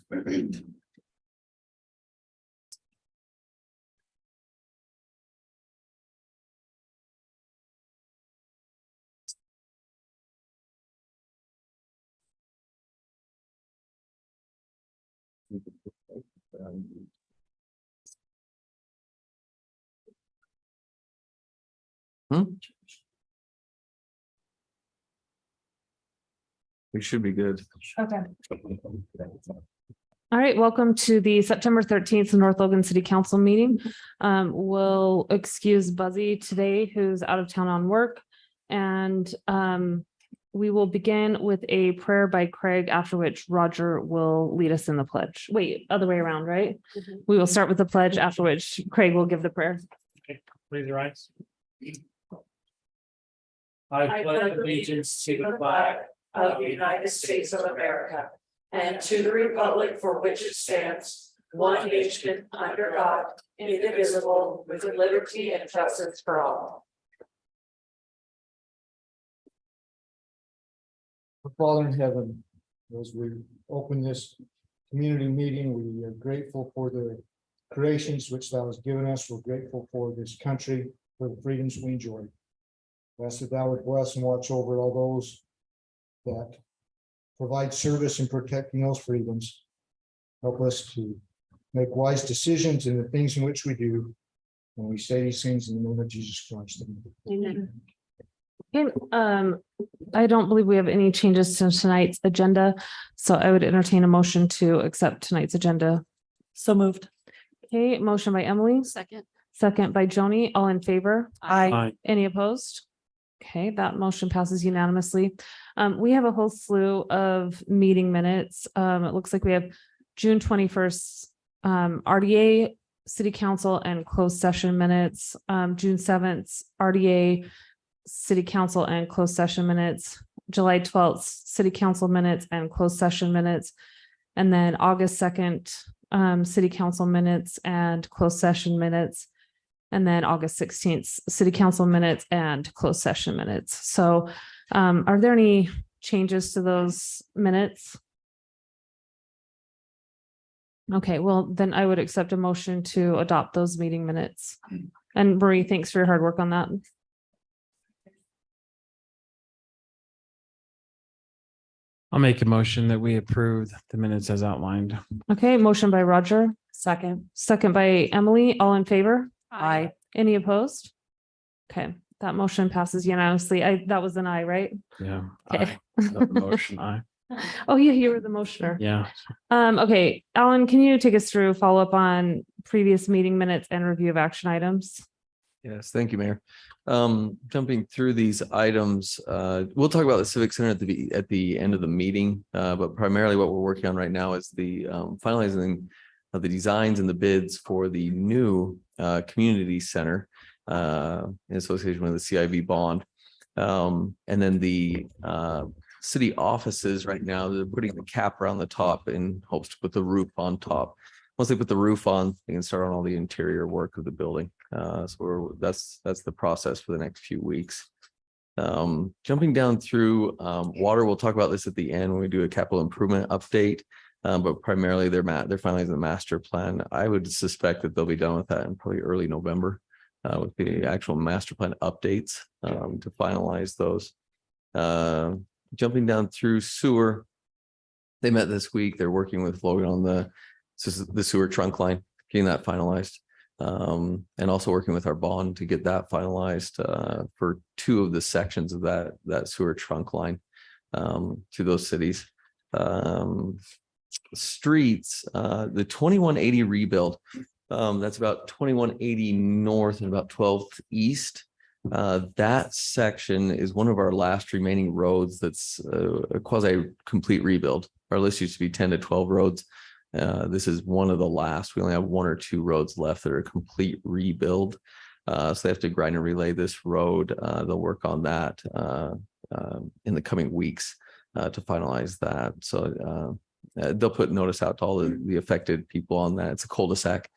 We should be good. Okay. All right, welcome to the September 13th North Logan City Council meeting. We'll excuse Buzzy today, who's out of town on work. And we will begin with a prayer by Craig, after which Roger will lead us in the pledge. Wait, other way around, right? We will start with the pledge, after which Craig will give the prayer. Please rise. I pledge allegiance to the flag of the United States of America and to the republic for which it stands, one nation under God, indivisible, with liberty and justice for all. Our Father in heaven, as we open this community meeting, we are grateful for the creations which thou hast given us. We're grateful for this country, for the freedoms we enjoy. We ask that thou would bless and watch over all those that provide service in protecting those freedoms. Help us to make wise decisions in the things in which we do. And we say these things in the name of Jesus Christ. Amen. Okay, I don't believe we have any changes to tonight's agenda, so I would entertain a motion to accept tonight's agenda. So moved. Okay, motion by Emily. Second by Joni. All in favor? Aye. Any opposed? Okay, that motion passes unanimously. We have a whole slew of meeting minutes. It looks like we have June 21st, RDA, City Council and closed session minutes, June 7th, RDA, City Council and closed session minutes, July 12th, City Council minutes and closed session minutes, and then August 2nd, City Council minutes and closed session minutes, and then August 16th, City Council minutes and closed session minutes. So are there any changes to those minutes? Okay, well, then I would accept a motion to adopt those meeting minutes. And Marie, thanks for your hard work on that. I'll make a motion that we approve the minutes as outlined. Okay, motion by Roger, Second. second by Emily, all in favor? Aye. Any opposed? Okay, that motion passes unanimously. That was an aye, right? Yeah. Okay. Motion, aye. Oh, yeah, you were the motioner. Yeah. Okay, Alan, can you take us through follow up on previous meeting minutes and review of action items? Yes, thank you, Mayor. Jumping through these items, we'll talk about the Civic Center at the end of the meeting, but primarily what we're working on right now is the finalizing of the designs and the bids for the new community center in association with the CIV bond. And then the city offices right now, they're putting the cap around the top in hopes to put the roof on top. Once they put the roof on, they can start on all the interior work of the building. So that's the process for the next few weeks. Jumping down through water, we'll talk about this at the end when we do a capital improvement update. But primarily they're finalizing the master plan. I would suspect that they'll be done with that in probably early November with the actual master plan updates to finalize those. Jumping down through sewer, they met this week. They're working with Logan on the sewer trunk line, getting that finalized, and also working with our bond to get that finalized for two of the sections of that sewer trunk line to those cities. Streets, the 2180 rebuild, that's about 2180 north and about 12th east. That section is one of our last remaining roads that's a quasi complete rebuild. Our list used to be 10 to 12 roads. This is one of the last. We only have one or two roads left that are a complete rebuild. So they have to grind and relay this road. They'll work on that in the coming weeks to finalize that. So they'll put notice out to all the affected people on that. It's a cul-de-sac,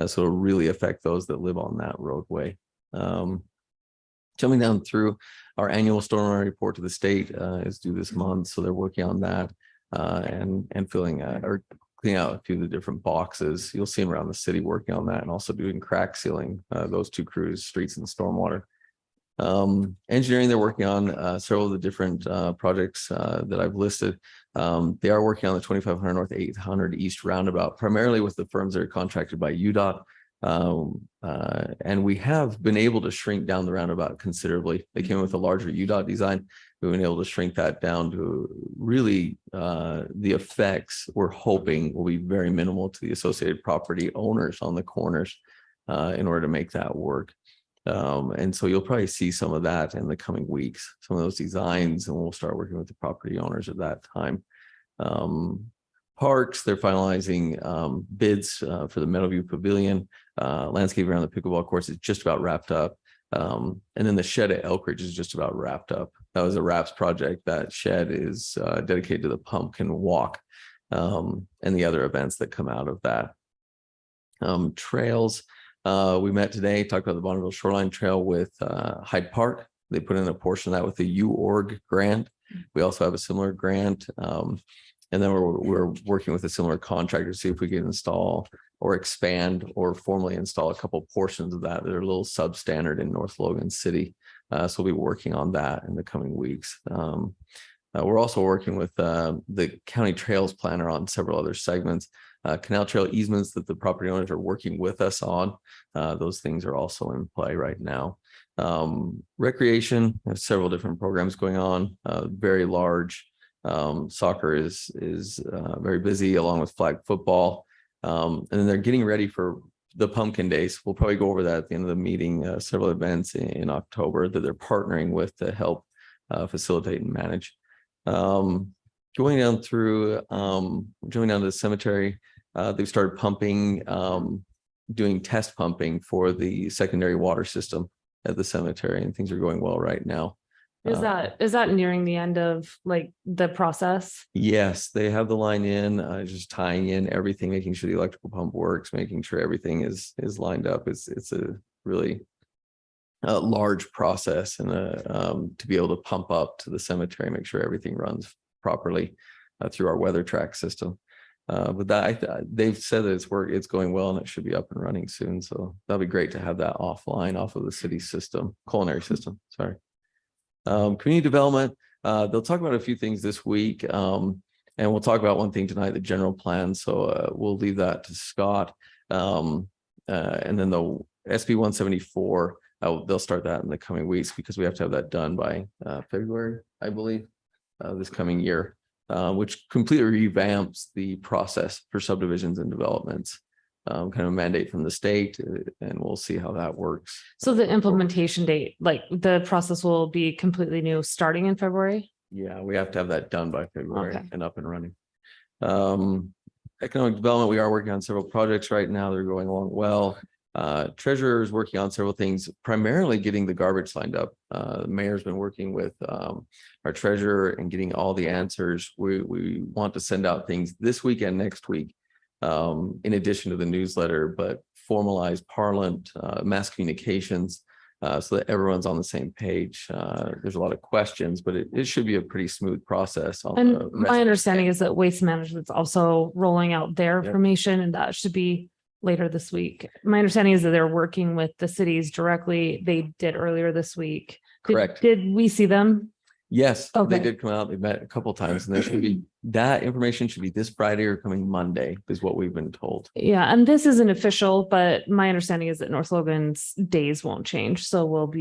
so it'll really affect those that live on that roadway. Jumping down through, our annual stormwater report to the state is due this month, so they're working on that and filling or clean out a few of the different boxes. You'll see them around the city working on that and also doing crack sealing, those two crews, streets and stormwater. Engineering, they're working on several of the different projects that I've listed. They are working on the 2500 North 800 East roundabout, primarily with the firms that are contracted by UDOT. And we have been able to shrink down the roundabout considerably. They came with a larger UDOT design. We've been able to shrink that down to really the effects we're hoping will be very minimal to the associated property owners on the corners in order to make that work. And so you'll probably see some of that in the coming weeks, some of those designs, and we'll start working with the property owners at that time. Parks, they're finalizing bids for the Meadowview Pavilion. Landscape around the pickleball courts is just about wrapped up. And then the shed at Elk Ridge is just about wrapped up. That was a RAPS project. That shed is dedicated to the pumpkin walk and the other events that come out of that. Trails, we met today, talked about the Bonneville Shoreline Trail with Hyde Park. They put in a portion of that with the UORG grant. We also have a similar grant. And then we're working with a similar contractor to see if we can install or expand or formally install a couple portions of that are a little substandard in North Logan City. So we'll be working on that in the coming weeks. We're also working with the county trails planner on several other segments. Canal trail easements that the property owners are working with us on. Those things are also in play right now. Recreation, have several different programs going on, very large. Soccer is very busy along with flag football. And then they're getting ready for the pumpkin days. We'll probably go over that at the end of the meeting, several events in October that they're partnering with to help facilitate and manage. Going down to the cemetery, they've started pumping, doing test pumping for the secondary water system at the cemetery, and things are going well right now. Is that nearing the end of like the process? Yes, they have the line in, just tying in everything, making sure the electrical pump works, making sure everything is lined up. It's a really large process, and to be able to pump up to the cemetery, make sure everything runs properly through our weather track system. But that they've said that it's going well and it should be up and running soon. So that'll be great to have that offline off of the city system, culinary system. Sorry. Community development, they'll talk about a few things this week, and we'll talk about one thing tonight, the general plan. So we'll leave that to Scott. And then the SB 174, they'll start that in the coming weeks because we have to have that done by February, I believe, this coming year, which completely revamps the process for subdivisions and developments. Kind of a mandate from the state, and we'll see how that works. So the implementation date, like the process will be completely new starting in February? Yeah, we have to have that done by February Okay. and up and running. Economic development, we are working on several projects right now. They're going along well. Treasurer is working on several things, primarily getting the garbage lined up. The mayor's been working with our treasurer and getting all the answers. We want to send out things this week and next week, in addition to the newsletter, but formalize Parliament, mass communications, so that everyone's on the same page. There's a lot of questions, but it should be a pretty smooth process. And my understanding is that Waste Management's also rolling out their Yep. information, and that should be later this week. My understanding is that they're working with the cities directly. They did earlier this week. Correct. Did we see them? Yes, they Okay. did come out. They met a couple times, and there should be that information should be this Friday or coming Monday, is what we've been told. Yeah, and this isn't official, but my understanding is that North Logan's days won't change. So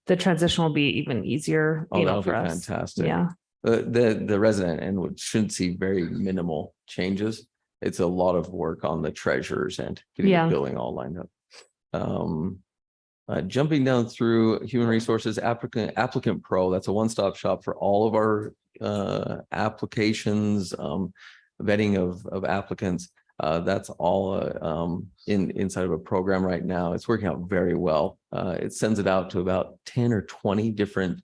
the transition will be even easier, Oh, that'll be for us. fantastic. Yeah. The resident and should see very minimal changes. It's a lot of work on the treasurer's end, getting Yeah. the billing all lined up. Jumping down through human resources, applicant pro, that's a one-stop shop for all of our applications, vetting of applicants. That's all inside of a program right now. It's working out very well. It sends it out to about 10 or 20 different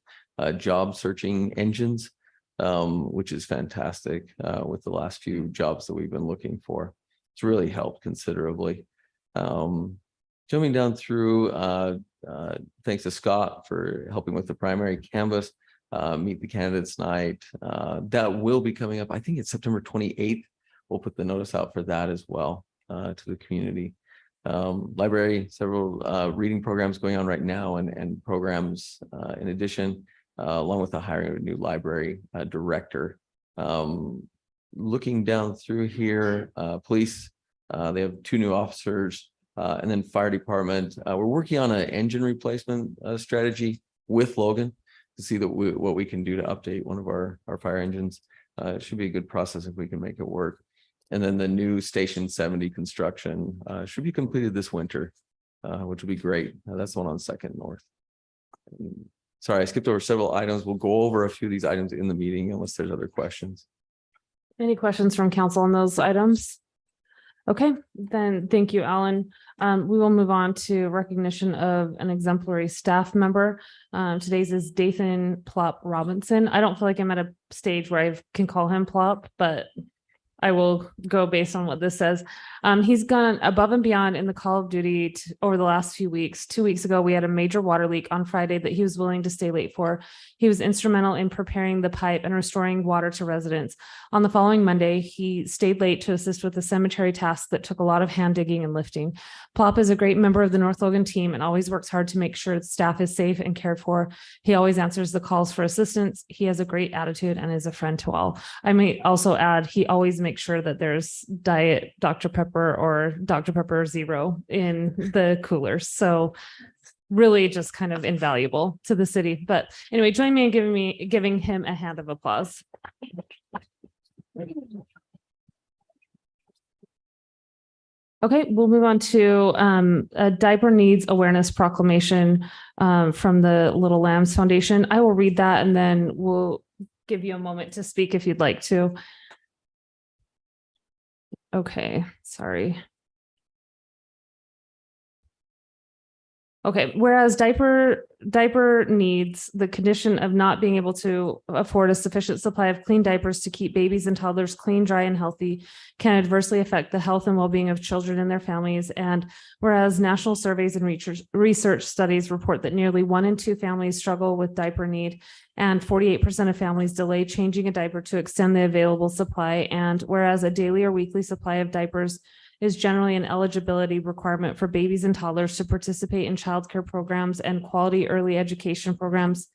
job searching engines, which is fantastic with the last few jobs that we've been looking for. It's really helped considerably. Jumping down through, thanks to Scott for helping with the primary canvas, meet the candidates night. That will be coming up. I think it's September 28th. we'll put the notice out for that as well to the community. Library, several reading programs going on right now and programs in addition, along with the hiring of a new library director. Looking down through here, police, they have 2 new officers, and then fire department. We're working on an engine replacement strategy with Logan to see that what we can do to update one of our fire engines. It should be a good process if we can make it work. And then the new Station 70 construction should be completed this winter, which would be great. That's the one on 2nd North. Sorry, I skipped over several items. We'll go over a few of these items in the meeting unless there's other questions. Any questions from council on those items? Okay, then thank you, Alan. We will move on to recognition of an exemplary staff member. Today's is Dathan Plop Robinson. I don't feel like I'm at a stage where I can call him Plop, but I will go based on what this says. He's gone above and beyond in the call of duty over the last few weeks. 2 weeks ago, we had a major water leak on Friday that he was willing to stay late for. He was instrumental in preparing the pipe and restoring water to residents. On the following Monday, he stayed late to assist with the cemetery task that took a lot of hand digging and lifting. Plop is a great member of the North Logan team and always works hard to make sure staff is safe and cared for. He always answers the calls for assistance. He has a great attitude and is a friend to all. I may also add, he always makes sure that there's diet Dr. Pepper or Dr. Pepper Zero in the coolers. So really just kind of invaluable to the city. But anyway, join me in giving him a hand of applause. Okay, we'll move on to a diaper needs awareness proclamation from the Little Lambs Foundation. I will read that and then we'll give you a moment to speak if you'd like to. Okay, sorry. Okay, whereas diaper needs, the condition of not being able to afford a sufficient supply of clean diapers to keep babies and toddlers clean, dry, and healthy can adversely affect the health and well-being of children and their families. And whereas national surveys and research studies report that nearly 1 in 2 families struggle with diaper need, and 48% of families delay changing a diaper to extend the available supply. And whereas a daily or weekly supply of diapers is generally an eligibility requirement for babies and toddlers to participate in childcare programs and quality early education programs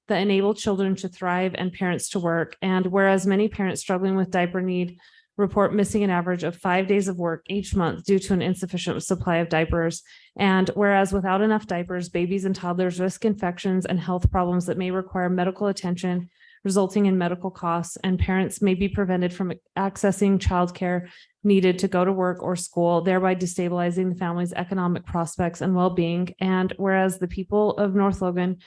that enable children to thrive and parents to work. And whereas many parents struggling with diaper need report missing an average of 5 days of work each month due to an insufficient supply of diapers. And whereas without enough diapers, babies and toddlers risk infections and health problems that may require medical attention, resulting in medical costs, and parents may be prevented from accessing childcare needed to go to work or school, thereby destabilizing the family's economic prospects and well-being. And whereas the people of North Logan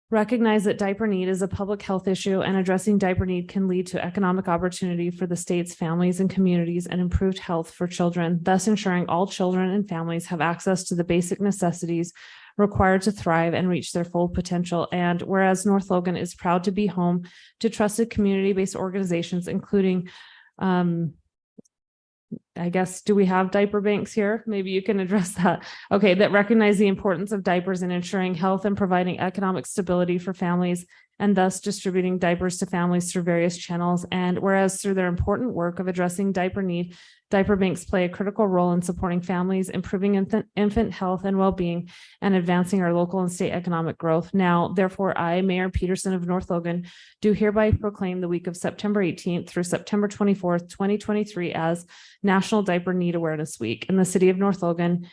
recognize that diaper need is a public health issue and addressing diaper need can lead to economic opportunity for the state's families and communities and improved health for children, thus ensuring all children and families have access to the basic necessities required to thrive and reach their full potential. And whereas North Logan is proud to be home to trusted community-based organizations, including I guess, do we have diaper banks here? Maybe you can address that. Okay, that recognize the importance of diapers in ensuring health and providing economic stability for families and thus distributing diapers to families through various channels. And whereas through their important work of addressing diaper need, diaper banks play a critical role in supporting families, improving infant health and well-being, and advancing our local and state economic growth. Now, therefore, I, Mayor Peterson of North Logan, do hereby proclaim the week of September 18th through September 24th, 2023 as National Diaper Need Awareness Week in the city of North Logan.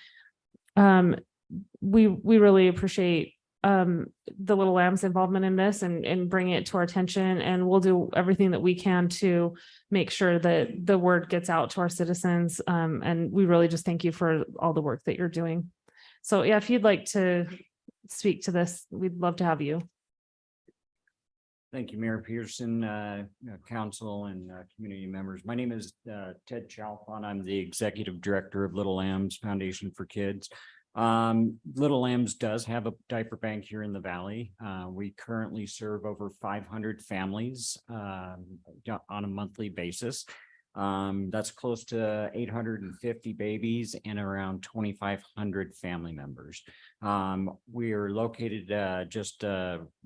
We really appreciate the Little Lambs involvement in this and bringing it to our attention, and we'll do everything that we can to make sure that the word gets out to our citizens, and we really just thank you for all the work that you're doing. So yeah, if you'd like to speak to this, we'd love to have you. Thank you, Mayor Peterson, council and community members. My name is Ted Chalfant. I'm the executive director of Little Lambs Foundation for Kids. Little Lambs does have a diaper bank here in the Valley. We currently serve over 500 families on a monthly basis. That's close to 850 babies and around 2,500 family members. We are located just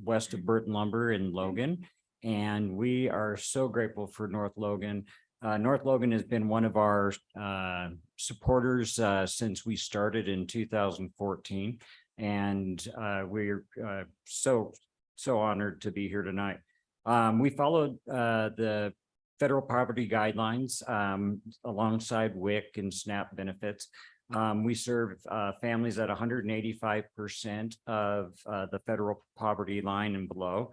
west of Burton Lumber in Logan, and we are so grateful for North Logan North Logan has been one of our supporters since we started in 2014. And we're so honored to be here tonight. We followed the federal poverty guidelines alongside WIC and SNAP benefits. We serve families at 185% of the federal poverty line and below.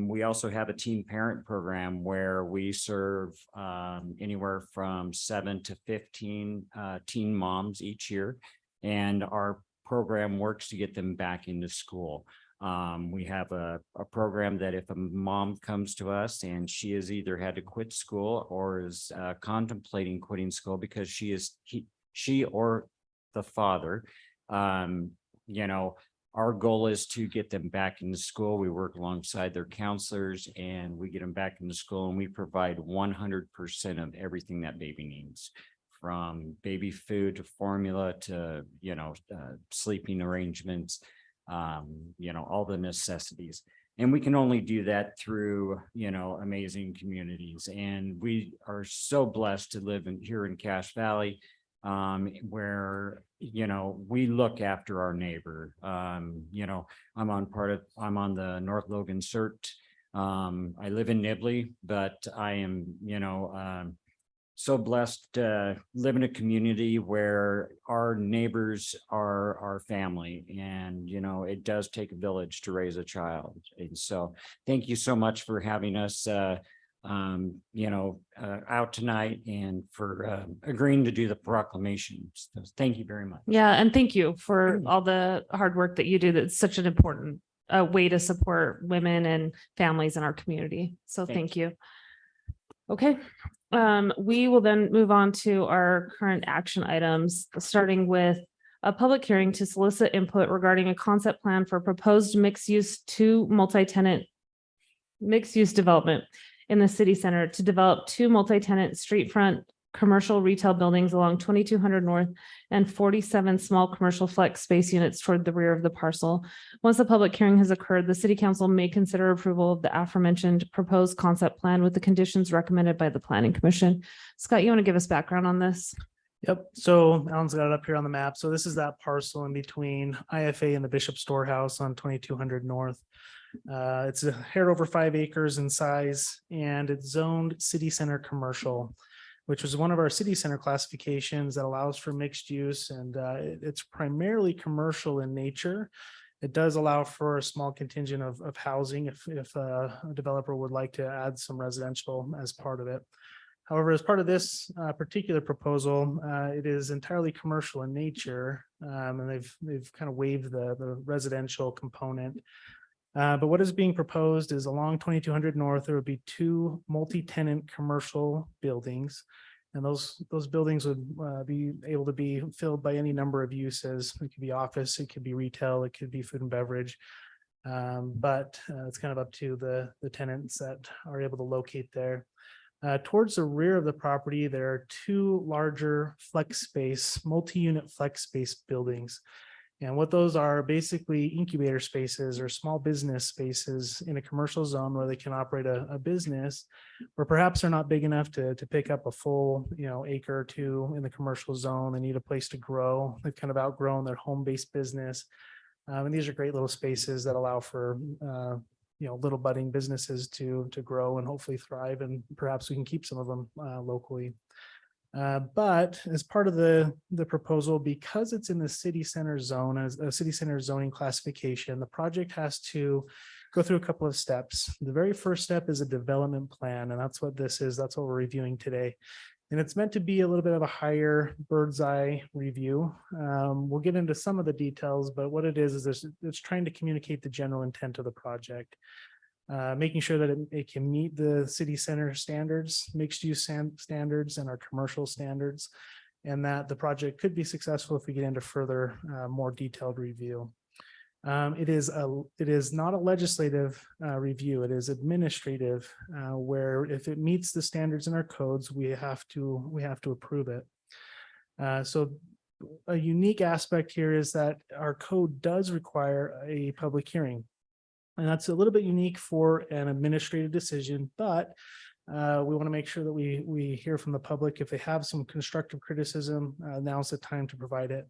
We also have a teen parent program where we serve anywhere from 7 to 15 teen moms each year. And our program works to get them back into school. We have a program that if a mom comes to us and she has either had to quit school or is contemplating quitting school because she or the father, our goal is to get them back into school. We work alongside their counselors and we get them back into school, and we provide 100% of everything that baby needs, from baby food to formula to, sleeping arrangements, all the necessities. And we can only do that through, amazing communities. And we are so blessed to live here in Cache Valley, where, we look after our neighbor. I'm on the North Logan CERT. I live in Nibley, but I am, so blessed to live in a community where our neighbors are our family, and it does take a village to raise a child. And so thank you so much for having us out tonight and for agreeing to do the proclamation. So thank you very much. Yeah, and thank you for all the hard work that you do. That's such an important way to support women and families in our community. So thank you. Okay. We will then move on to our current action items, starting with a public hearing to solicit input regarding a concept plan for proposed mixed-use multi-tenant mixed-use development in the city center to develop 2 multi-tenant street front commercial retail buildings along 2200 North and 47 small commercial flex space units toward the rear of the parcel. Once the public hearing has occurred, the city council may consider approval of the aforementioned proposed concept plan with the conditions recommended by the planning commission. Scott, you want to give us background on this? Yep. So Alan's got it up here on the map. So this is that parcel in between IFA and the Bishop Storehouse on 2200 North. It's a hair over 5 acres in size, and it's zoned city center commercial, which was one of our city center classifications that allows for mixed use. And it's primarily commercial in nature. It does allow for a small contingent of housing if a developer would like to add some residential as part of it. However, as part of this particular proposal, it is entirely commercial in nature, and they've kind of waived the residential component. But what is being proposed is along 2200 North, there would be 2 multi-tenant commercial buildings. And those buildings would be able to be filled by any number of uses. It could be office, it could be retail, it could be food and beverage. But it's kind of up to the tenants that are able to locate there. Towards the rear of the property, there are 2 larger flex space, multi-unit flex space buildings. And what those are basically incubator spaces or small business spaces in a commercial zone where they can operate a business, or perhaps they're not big enough to pick up a full, acre or 2 in the commercial zone. They need a place to grow. They've kind of outgrown their home-based business. And these are great little spaces that allow for, little budding businesses to grow and hopefully thrive. And perhaps we can keep some of them locally. But as part of the proposal, because it's in the city center zone, as a city center zoning classification, the project has to go through a couple of steps. The very first step is a development plan, and that's what this is. That's what we're reviewing today. And it's meant to be a little bit of a higher bird's eye review. We'll get into some of the details, but what it is it's trying to communicate the general intent of the project. Making sure that it can meet the city center standards, mixed use standards, and our commercial standards, and that the project could be successful if we get into further, more detailed review. It is not a legislative review. It is administrative, where if it meets the standards in our codes, we have to approve it. So a unique aspect here is that our code does require a public hearing. And that's a little bit unique for an administrative decision, but We want to make sure that we hear from the public. If they have some constructive criticism, now's the time to provide it.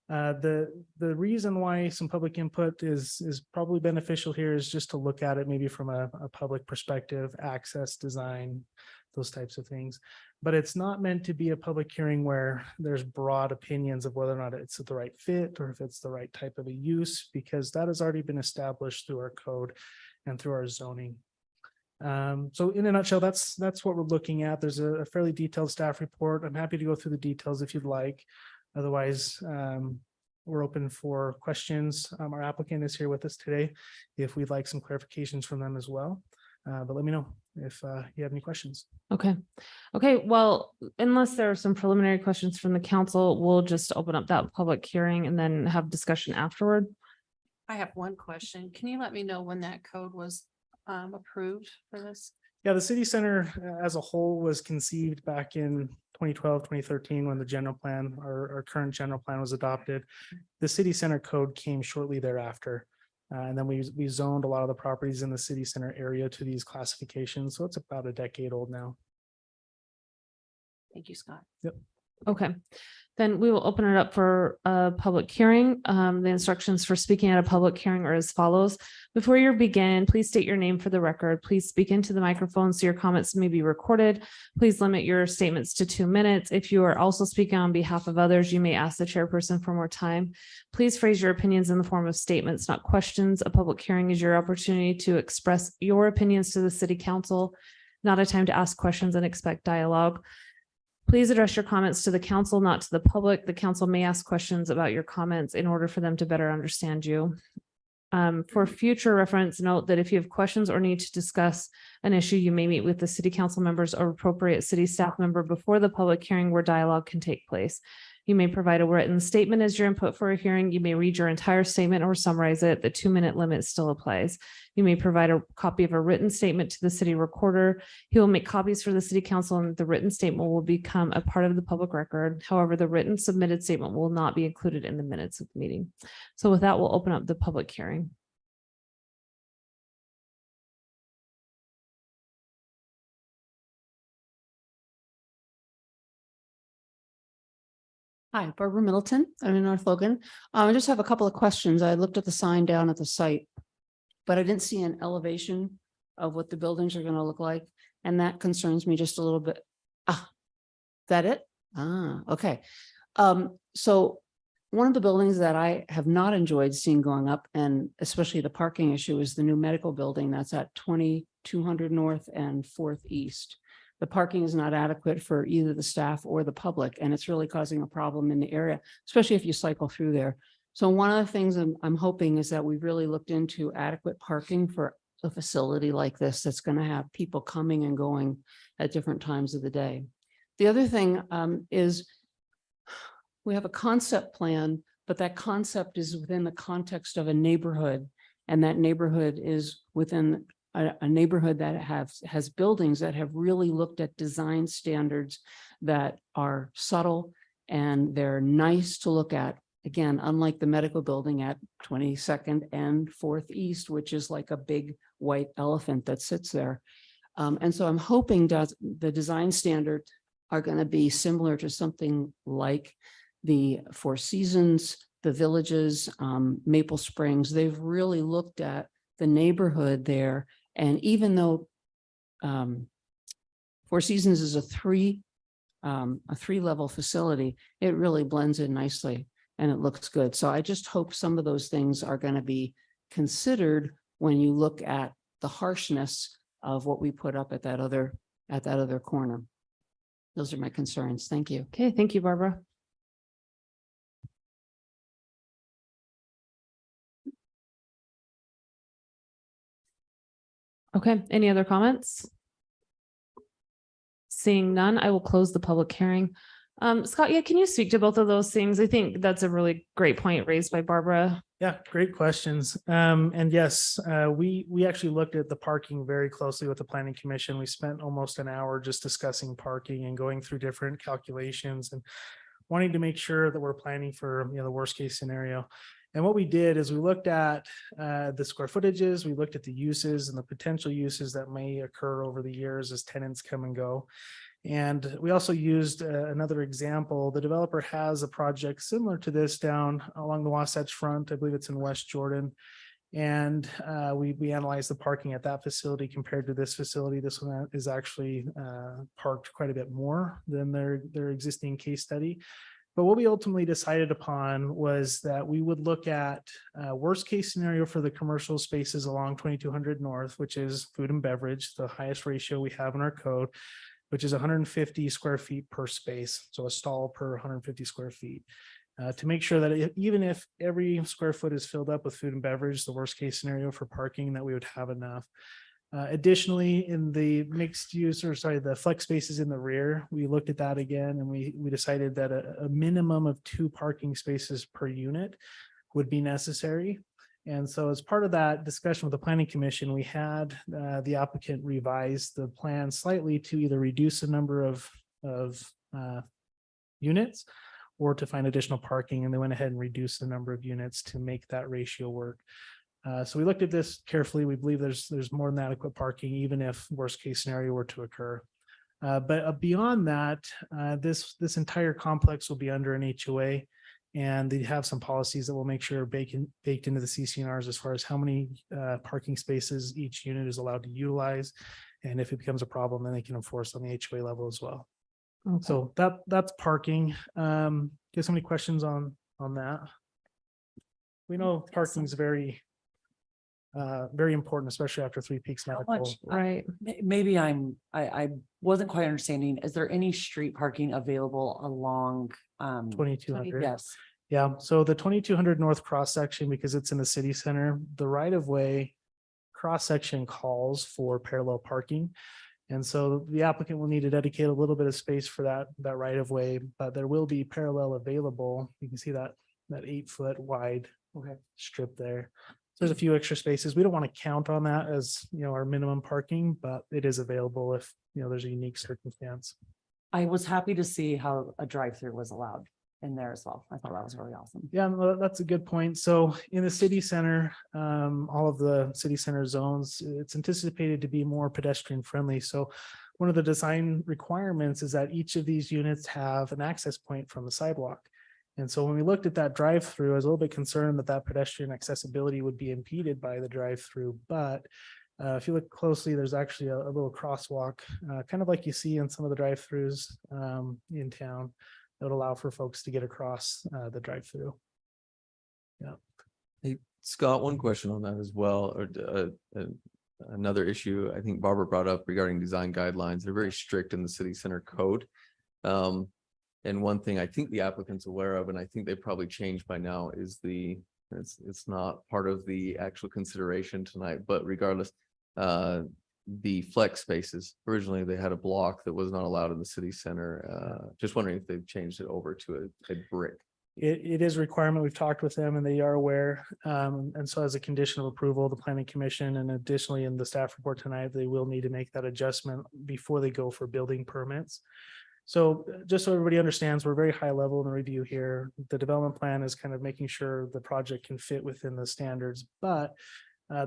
The reason why some public input is probably beneficial here is just to look at it maybe from a public perspective, access, design, those types of things. But it's not meant to be a public hearing where there's broad opinions of whether or not it's the right fit or if it's the right type of a use, because that has already been established through our code and through our zoning. So in a nutshell, that's what we're looking at. There's a fairly detailed staff report. I'm happy to go through the details if you'd like. Otherwise, we're open for questions. Our applicant is here with us today. If we'd like some clarifications from them as well. But let me know if you have any questions. Okay. Okay, well, unless there are some preliminary questions from the council, we'll just open up that public hearing and then have discussion afterward. I have one question. Can you let me know when that code was approved for this? Yeah, the city center as a whole was conceived back in 2012, 2013, when the general plan, our current general plan was adopted. The city center code came shortly thereafter. And then we zoned a lot of the properties in the city center area to these classifications. So it's about a decade old now. Thank you, Scott. Okay, then we will open it up for a public hearing. The instructions for speaking at a public hearing are as follows. Before you begin, please state your name for the record. Please speak into the microphone so your comments may be recorded. Please limit your statements to 2 minutes. If you are also speaking on behalf of others, you may ask the chairperson for more time. Please phrase your opinions in the form of statements, not questions. A public hearing is your opportunity to express your opinions to the city council, not a time to ask questions and expect dialogue. Please address your comments to the council, not to the public. The council may ask questions about your comments in order for them to better understand you. For future reference, note that if you have questions or need to discuss an issue, you may meet with the city council members or appropriate city staff member before the public hearing where dialogue can take place. You may provide a written statement as your input for a hearing. You may read your entire statement or summarize it. The 2-minute limit still applies. You may provide a copy of a written statement to the city recorder. He will make copies for the city council and the written statement will become a part of the public record. However, the written submitted statement will not be included in the minutes of the meeting. So with that, we'll open up the public hearing. Hi, Barbara Middleton. I'm in North Logan. I just have a couple of questions. I looked at the sign down at the site, but I didn't see an elevation of what the buildings are going to look like. And that concerns me just a little bit. Is that it? Okay. So one of the buildings that I have not enjoyed seeing going up, and especially the parking issue, is the new medical building that's at 2200 North and 4th East. The parking is not adequate for either the staff or the public, and it's really causing a problem in the area, especially if you cycle through there. So one of the things I'm hoping is that we've really looked into adequate parking for a facility like this that's going to have people coming and going at different times of the day. The other thing is we have a concept plan, but that concept is within the context of a neighborhood, and that neighborhood is within a neighborhood that has buildings that have really looked at design standards that are subtle and they're nice to look at. Again, unlike the medical building at 22nd and 4th East, which is like a big white elephant that sits there. And so I'm hoping that the design standards are going to be similar to something like the Four Seasons, the Villages, Maple Springs. They've really looked at the neighborhood there. And even though Four Seasons is a three-level facility, it really blends in nicely and it looks good. So I just hope some of those things are going to be considered when you look at the harshness of what we put up at that other corner. Those are my concerns. Thank you. Okay, thank you, Barbara. Okay, any other comments? Seeing none, I will close the public hearing. Scott, yeah, can you speak to both of those things? I think that's a really great point raised by Barbara. Yeah, great questions. And yes, we actually looked at the parking very closely with the planning commission. We spent almost an hour just discussing parking and going through different calculations and wanting to make sure that we're planning for, the worst case scenario. And what we did is we looked at the square footages, we looked at the uses and the potential uses that may occur over the years as tenants come and go. And we also used another example. The developer has a project similar to this down along the Wasatch Front. I believe it's in West Jordan. And we analyzed the parking at that facility compared to this facility. This one is actually parked quite a bit more than their existing case study. But what we ultimately decided upon was that we would look at worst case scenario for the commercial spaces along 2200 North, which is food and beverage, the highest ratio we have in our code, which is 150 square feet per space. So a stall per 150 square feet. To make sure that even if every square foot is filled up with food and beverage, the worst case scenario for parking, that we would have enough. Additionally, in the mixed use, or sorry, the flex spaces in the rear, we looked at that again and we decided that a minimum of 2 parking spaces per unit would be necessary. And so as part of that discussion with the planning commission, we had the applicant revise the plan slightly to either reduce the number of units or to find additional parking, and they went ahead and reduced the number of units to make that ratio work. So we looked at this carefully. We believe there's more than adequate parking, even if worst case scenario were to occur. But beyond that, this entire complex will be under an HOA, and they have some policies that will make sure baked into the CCNRs as far as how many parking spaces each unit is allowed to utilize. And if it becomes a problem, then they can enforce on the HOA level as well. Okay. So that's parking. Get so many questions on that. We know parking is very important, especially after Three Peaks Medical. much- Right. Maybe I wasn't quite understanding. Is there any street parking available along? 2200. Yes. Yeah, so the 2200 North cross section, because it's in the city center, the right of way cross section calls for parallel parking. And so the applicant will need to dedicate a little bit of space for that right of way, but there will be parallel available. You can see that 8-foot wide strip there. So there's a few extra spaces. We don't want to count on that as, our minimum parking, but it is available if, there's a unique circumstance. I was happy to see how a drive-through was allowed in there as well. I thought that was really awesome. Yeah, no, that's a good point. So in the city center, all of the city center zones, it's anticipated to be more pedestrian friendly. So one of the design requirements is that each of these units have an access point from the sidewalk. And so when we looked at that drive-through, I was a little bit concerned that pedestrian accessibility would be impeded by the drive-through. But if you look closely, there's actually a little crosswalk, kind of like you see in some of the drive-throughs in town, that would allow for folks to get across the drive-through. Yeah. Hey, Scott, one question on that as well, or another issue I think Barbara brought up regarding design guidelines. They're very strict in the city center code. And one thing I think the applicant's aware of, and I think they probably changed by now, is it's not part of the actual consideration tonight, but regardless, the flex spaces. Originally, they had a block that was not allowed in the city center. Just wondering if they've changed it over to a brick. It is a requirement. We've talked with them and they are aware. And so as a condition of approval, the planning commission, and additionally in the staff report tonight, they will need to make that adjustment before they go for building permits. So just so everybody understands, we're very high level in the review here. The development plan is kind of making sure the project can fit within the standards, but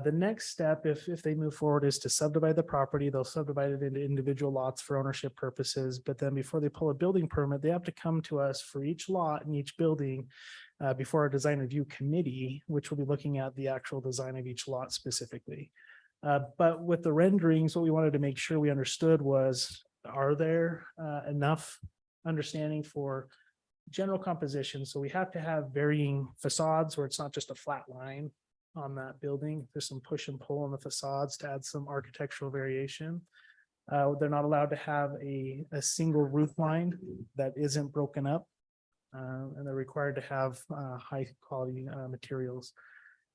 the next step, if they move forward, is to subdivide the property. They'll subdivide it into individual lots for ownership purposes. But then before they pull a building permit, they have to come to us for each lot and each building before our design review committee, which will be looking at the actual design of each lot specifically. But with the renderings, what we wanted to make sure we understood was, are there enough understanding for general composition? So we have to have varying facades where it's not just a flat line on that building. There's some push and pull on the facades to add some architectural variation. They're not allowed to have a single roof line that isn't broken up. And they're required to have high quality materials.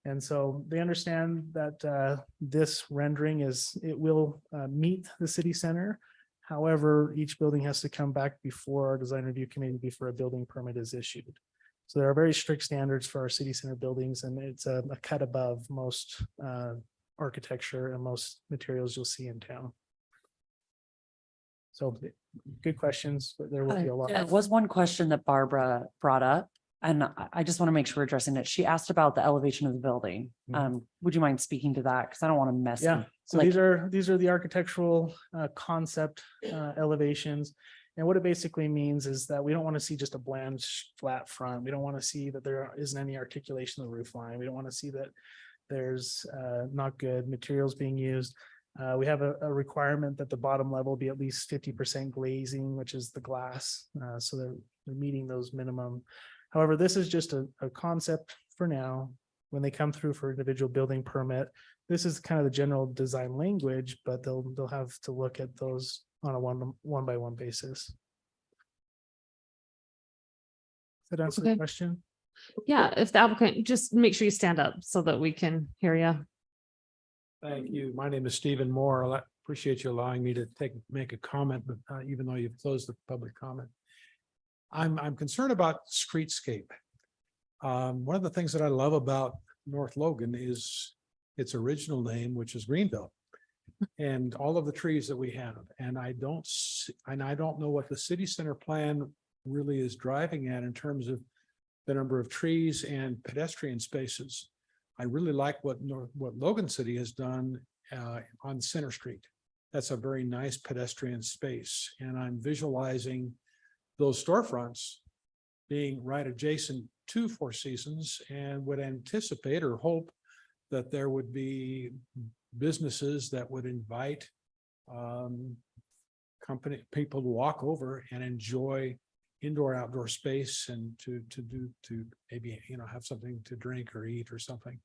And so they understand that this rendering it will meet the city center. However, each building has to come back before our design review committee before a building permit is issued. So there are very strict standards for our city center buildings, and it's a cut above most architecture and most materials you'll see in town. So good questions, but there will be a lot. There was one question that Barbara brought up And I just want to make sure we're addressing it. She asked about the elevation of the building. Would you mind speaking to that? Because I don't want to mess. Yeah, so like- these are the architectural concept elevations. And what it basically means is that we don't want to see just a bland flat front. We don't want to see that there isn't any articulation of the roof line. We don't want to see that there's not good materials being used. We have a requirement that the bottom level be at least 50% glazing, which is the glass. So they're meeting those minimum. However, this is just a concept for now. When they come through for individual building permit, this is kind of the general design language, but they'll have to look at those on a one by one basis. Does that answer the Okay. question? Yeah, if the applicant, just make sure you stand up so that we can hear you. Thank you. My name is Stephen Moore. I appreciate you allowing me to make a comment, but even though you've closed the public comment. I'm concerned about streetscape. One of the things that I love about North Logan is its original name, which is Greenville. And all of the trees that we have, and I don't know what the city center plan really is driving at in terms of the number of trees and pedestrian spaces. I really like what Logan City has done on Center Street. That's a very nice pedestrian space, and I'm visualizing those storefronts being right adjacent to Four Seasons, and would anticipate or hope that there would be businesses that would invite people to walk over and enjoy indoor outdoor space and to maybe, have something to drink or eat or something.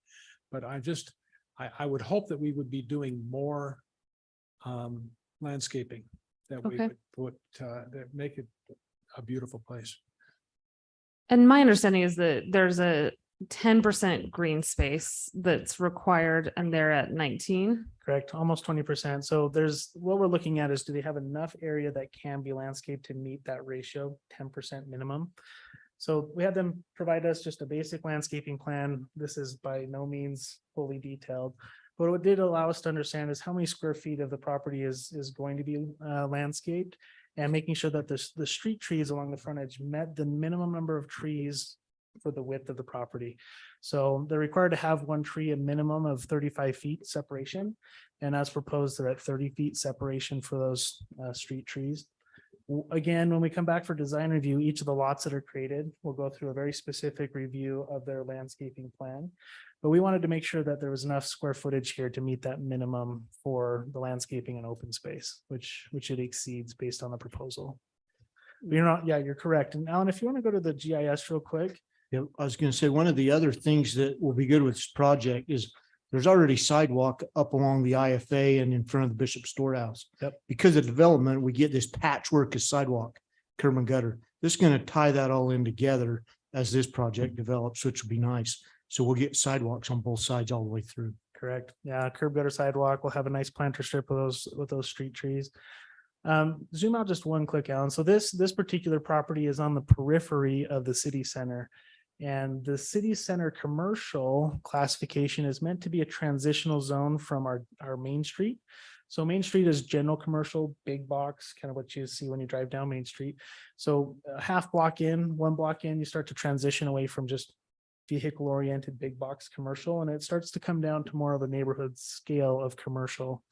But I would hope that we would be doing more landscaping that we Okay. would put that make it a beautiful place. And my understanding is that there's a 10% green space that's required and they're at 19. Correct, almost 20%. So what we're looking at is, do they have enough area that can be landscaped to meet that ratio, 10% minimum? So we had them provide us just a basic landscaping plan. This is by no means fully detailed. But what it did allow us to understand is how many square feet of the property is going to be landscaped, and making sure that the street trees along the frontage met the minimum number of trees for the width of the property. So they're required to have one tree, a minimum of 35 feet separation. And as proposed, they're at 30 feet separation for those street trees. Again, when we come back for design review, each of the lots that are created will go through a very specific review of their landscaping plan. But we wanted to make sure that there was enough square footage here to meet that minimum for the landscaping and open space, which it exceeds based on the proposal. You're correct. And Alan, if you want to go to the GIS real quick. Yeah, I was gonna say, one of the other things that will be good with this project is there's already sidewalk up along the IFA and in front of the Bishop Storehouse. Yep. Because of development, we get this patchwork of sidewalk, curb and gutter. This is gonna tie that all in together as this project develops, which will be nice. So we'll get sidewalks on both sides all the way through. Correct. Yeah, curb gutter sidewalk. We'll have a nice planter strip with those street trees. Zoom out just one click, Alan. So this particular property is on the periphery of the city center. And the city center commercial classification is meant to be a transitional zone from our main street. So Main Street is general commercial, big box, kind of what you see when you drive down Main Street. So half block in, 1 block in, you start to transition away from just vehicle oriented big box commercial, and it starts to come down to more of a neighborhood scale of commercial.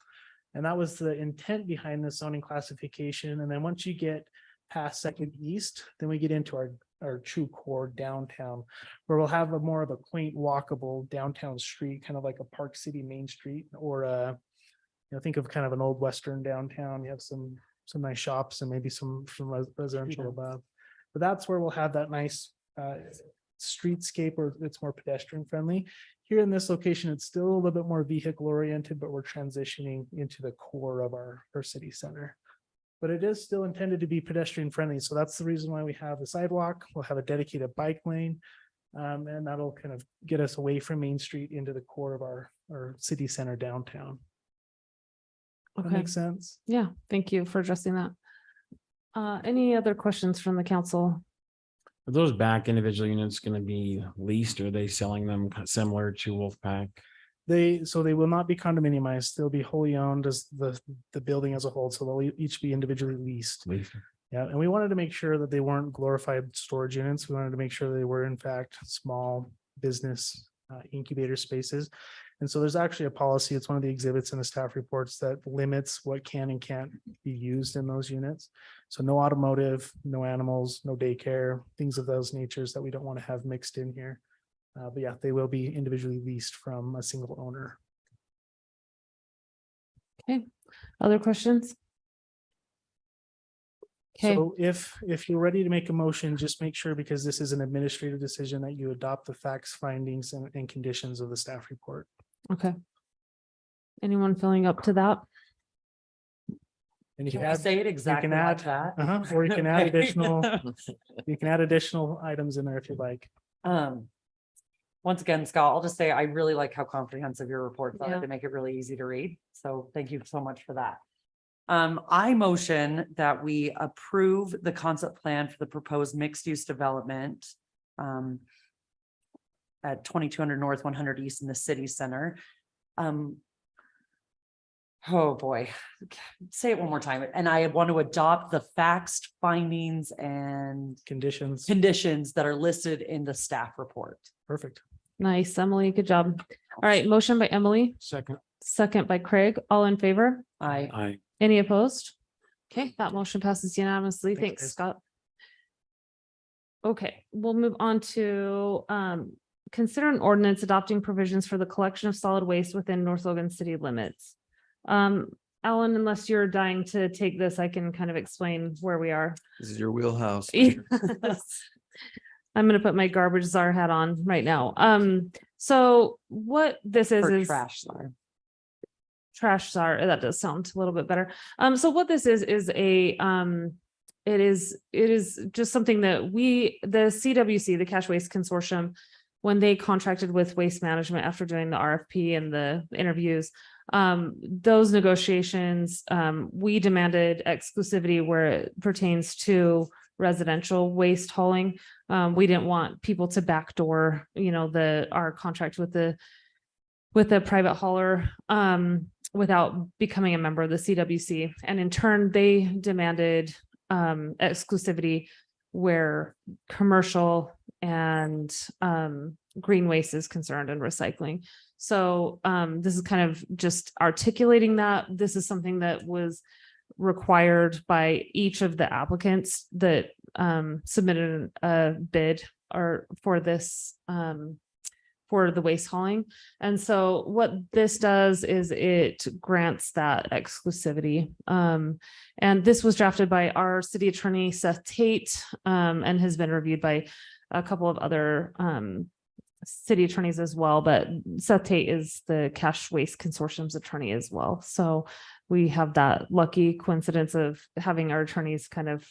And that was the intent behind the zoning classification. And then once you get past Second East, then we get into our true core downtown, where we'll have more of a quaint walkable downtown street, kind of like a Park City Main Street, or think of kind of an old Western downtown. You have some nice shops and maybe some residential above. But that's where we'll have that nice streetscape where it's more pedestrian friendly. Here in this location, it's still a little bit more vehicle oriented, but we're transitioning into the core of our city center. But it is still intended to be pedestrian friendly. So that's the reason why we have the sidewalk. We'll have a dedicated bike lane. And that'll kind of get us away from Main Street into the core of our city center downtown. That Okay. makes sense. Yeah, thank you for addressing that. Any other questions from the council? Are those back individual units going to be leased, or are they selling them similar to Wolfpack? They will not be condominiumized. They'll be wholly owned as the building as a whole. So they'll each be individually leased. Leased. Yeah, and we wanted to make sure that they weren't glorified storage units. We wanted to make sure they were in fact small business incubator spaces. And so there's actually a policy, it's one of the exhibits in the staff reports that limits what can and can't be used in those units. So no automotive, no animals, no daycare, things of those natures that we don't want to have mixed in here. But yeah, they will be individually leased from a single owner. Okay, other questions? Okay, So if you're ready to make a motion, just make sure, because this is an administrative decision, that you adopt the facts, findings and conditions of the staff report. okay. Anyone feeling up to that? And you Can can I add, say it exactly like add- that? or you can add Okay. you can add additional items in there if you'd like. Once again, Scott, I'll just say I really like how comprehensive your reports are Yeah. to make it really easy to read. So thank you so much for that. I motion that we approve the concept plan for the proposed mixed-use development at 2200 North, 100 East in the city center. Oh, boy. Say it one more time. And I want to adopt the facts, findings, and Conditions, conditions that are listed in the staff report. perfect. Nice, Emily, good job. All right, motion by Emily, Second. second by Craig, all in favor? I Any opposed? Okay, that motion passes unanimously. Thanks, Thanks, guys. Scott. Okay, we'll move on to consider an ordinance adopting provisions for the collection of solid waste within North Logan city limits. Alan, unless you're dying to take this, I can kind of explain where we are. This is your wheelhouse. I'm gonna put my garbage czar hat on right now. So what this for is trash. Sorry. trash czar, that does sound a little bit better. So what this is a it is just something that the CWC, the Cash Waste Consortium, when they contracted with Waste Management after doing the RFP and the interviews, those negotiations, we demanded exclusivity where it pertains to residential waste hauling. We didn't want people to backdoor, our contract with the private hauler, without becoming a member of the CWC. And in turn, they demanded exclusivity where commercial and green waste is concerned and recycling. So this is kind of just articulating that this is something that was required by each of the applicants that submitted a bid or for this for the waste hauling. And so what this does is it grants that exclusivity. And this was drafted by our city attorney, Seth Tate, and has been reviewed by a couple of other city attorneys as well. But Seth Tate is the Cash Waste Consortium's attorney as well. So we have that lucky coincidence of having our attorneys kind of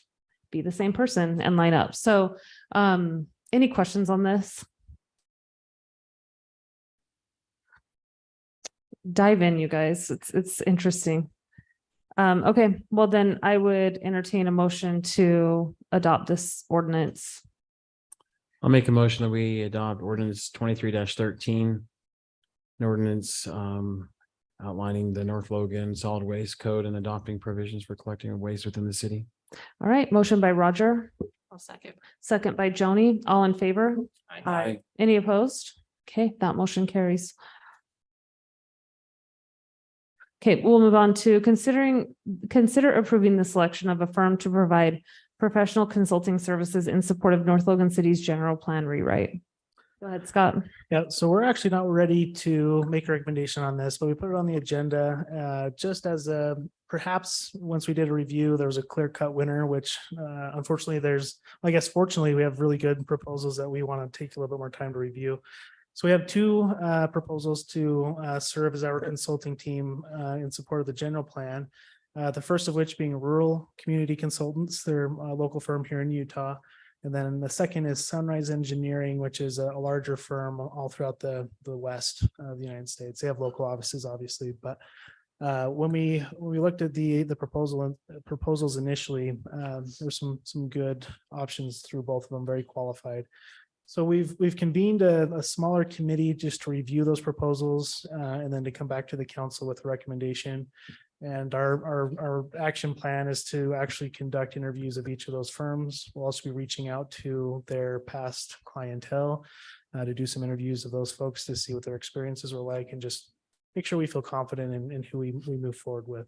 be the same person and line up. So any questions on this? Dive in, you guys. It's interesting. Okay, well then I would entertain a motion to adopt this ordinance. I'll make a motion that we adopt ordinance 23-13. An ordinance outlining the North Logan Solid Waste Code and adopting provisions for collecting waste within the city. All right, motion by Roger. I'll second. Second by Joni. All in favor? Aye. Any opposed? Okay, that motion carries. Okay, we'll move on to consider approving the selection of a firm to provide professional consulting services in support of North Logan City's general plan rewrite. Go ahead, Scott. Yeah, so we're actually not ready to make a recommendation on this, but we put it on the agenda just as perhaps once we did a review, there was a clear-cut winner, which unfortunately fortunately, we have really good proposals that we want to take a little bit more time to review. So we have two proposals to serve as our consulting team in support of the general plan. The first of which being Rural Community Consultants, they're a local firm here in Utah. And then the second is Sunrise Engineering, which is a larger firm all throughout the west of the United States. They have local offices, obviously, but when we looked at the proposals initially, there were some good options through both of them, very qualified. So we've convened a smaller committee just to review those proposals and then to come back to the council with a recommendation. And our action plan is to actually conduct interviews of each of those firms. We'll also be reaching out to their past clientele to do some interviews of those folks to see what their experiences were like and just make sure we feel confident in who we move forward with.